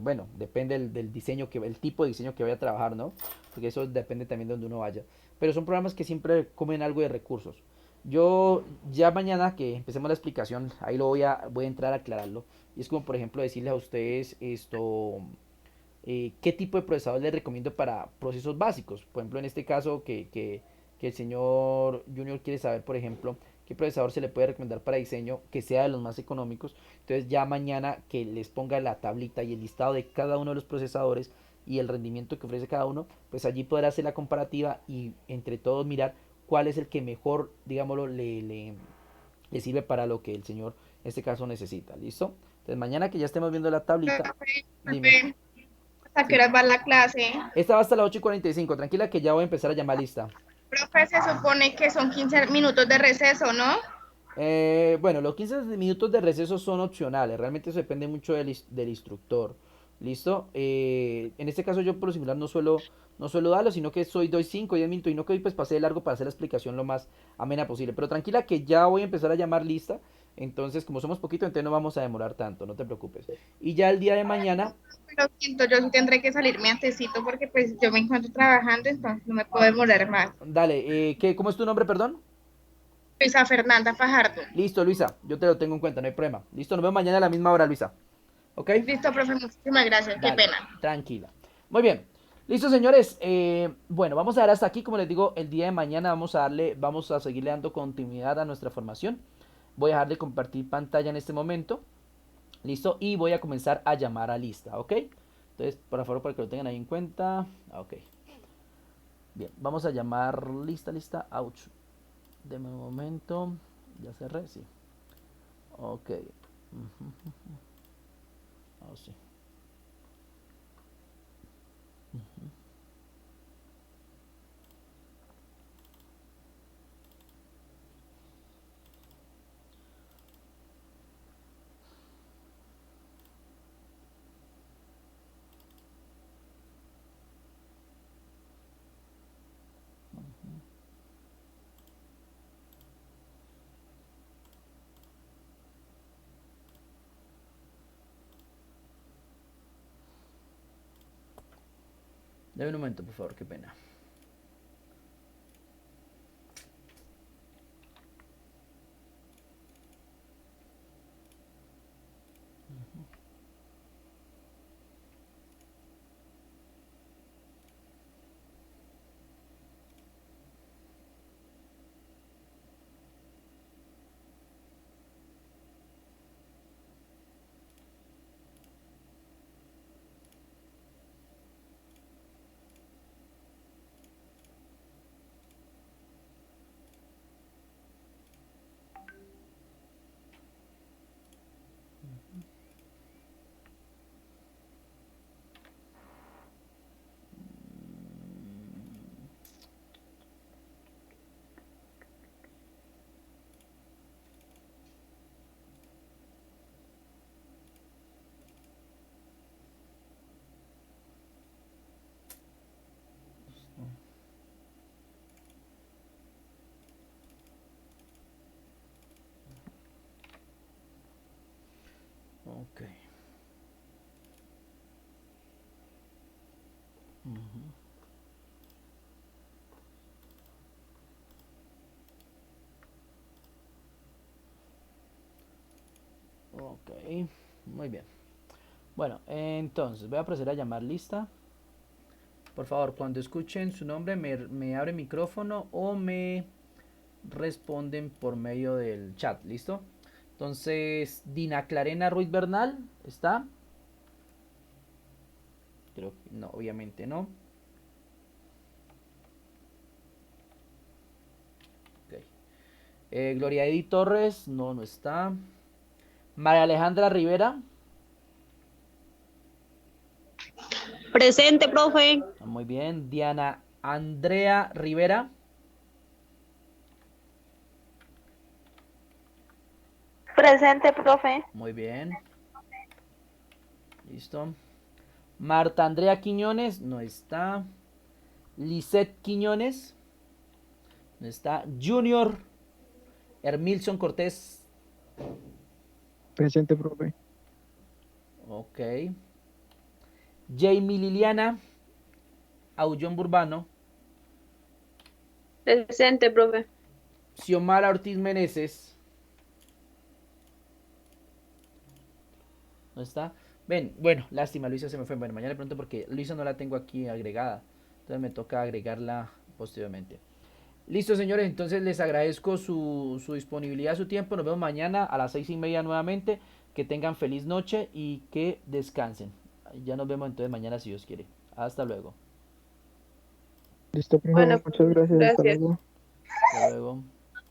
bueno, depende del diseño, el tipo de diseño que vaya a trabajar, ¿no? Porque eso depende también de donde uno vaya. Pero son programas que siempre comen algo de recursos. Yo ya mañana que empecemos la explicación, ahí voy a entrar a aclararlo. Y es como por ejemplo decirles a ustedes esto, qué tipo de procesador les recomiendo para procesos básicos. Por ejemplo, en este caso que el señor Junior quiere saber, por ejemplo, qué procesador se le puede recomendar para diseño que sea de los más económicos. Entonces ya mañana que les ponga la tablita y el listado de cada uno de los procesadores y el rendimiento que ofrece cada uno, pues allí podrá hacer la comparativa y entre todos mirar cuál es el que mejor, digámoslo, le sirve para lo que el señor en este caso necesita. ¿Listo? Entonces mañana que ya estemos viendo la tablita, Profe, dime. profe, ¿hasta qué Sí. horas va la clase? Esta va hasta las 8:45. Tranquila que ya voy a empezar a llamar lista. Profe, se supone que son 15 minutos de receso, ¿no? Bueno, los 15 minutos de receso son opcionales. Realmente eso depende mucho del instructor. ¿Listo? En este caso yo por lo similar no suelo darlo, sino que doy 5 o 10 minutos y no que hoy pues pasé de largo para hacer la explicación lo más amena posible. Pero tranquila que ya voy a empezar a llamar lista. Entonces, como somos poquito, entonces no vamos a demorar tanto, no te preocupes. Y ya el día de mañana, Lo siento, yo sí tendré que salirme antesito porque pues yo me encuentro trabajando, entonces no me puedo demorar más. dale, ¿cómo es tu nombre, perdón? Luisa Fernanda Fajardo. Listo, Luisa, yo te lo tengo en cuenta, no hay problema. Listo, nos vemos mañana a la misma hora, Luisa. ¿Ok? Listo, profe, muchísimas gracias, qué Dale, pena. tranquila. Muy bien. Listo, señores. Bueno, vamos a dar hasta aquí. Como les digo, el día de mañana vamos a seguirle dando continuidad a nuestra formación. Voy a dejar de compartir pantalla en este momento. Listo. Y voy a comenzar a llamar a lista, ¿ok? Entonces, por favor, para que lo tengan ahí en cuenta. Ok. Bien, vamos a llamar lista. Ouch. Deme un momento. Ya cerré, sí. Ok. Oh, sí. Deme un momento, por favor, qué pena. Ok, muy bien. Bueno, entonces voy a proceder a llamar lista. Por favor, cuando escuchen su nombre, me abre micrófono o me responden por medio del chat, ¿listo? Entonces, Dina Clarena Ruiz Bernal, ¿está? Creo que no, obviamente no. Ok. Gloria Edith Torres, no, no está. María Alejandra Rivera, Presente, profe. muy bien. Diana Andrea Rivera, Presente, profe. muy bien. Listo. Marta Andrea Quiñones, no está. Lisette Quiñones, no está. Junior Hermilson Cortés, Presente, profe. ok. Jamie Liliana Aullón Burbano, Presente, profe. Xiomara Ortiz Meneses, no está. Ven, bueno, lástima, Luisa se me fue. Bueno, mañana le pregunto porque Luisa no la tengo aquí agregada. Entonces me toca agregarla posteriormente. Listo, señores, entonces les agradezco su disponibilidad, su tiempo. Nos vemos mañana a las 6:30 nuevamente. Que tengan feliz noche y que descansen. Ya nos vemos entonces mañana si Dios quiere. Hasta luego. Listo, profe. Bueno, Muchas gracias. Hasta gracias. luego. Hasta luego.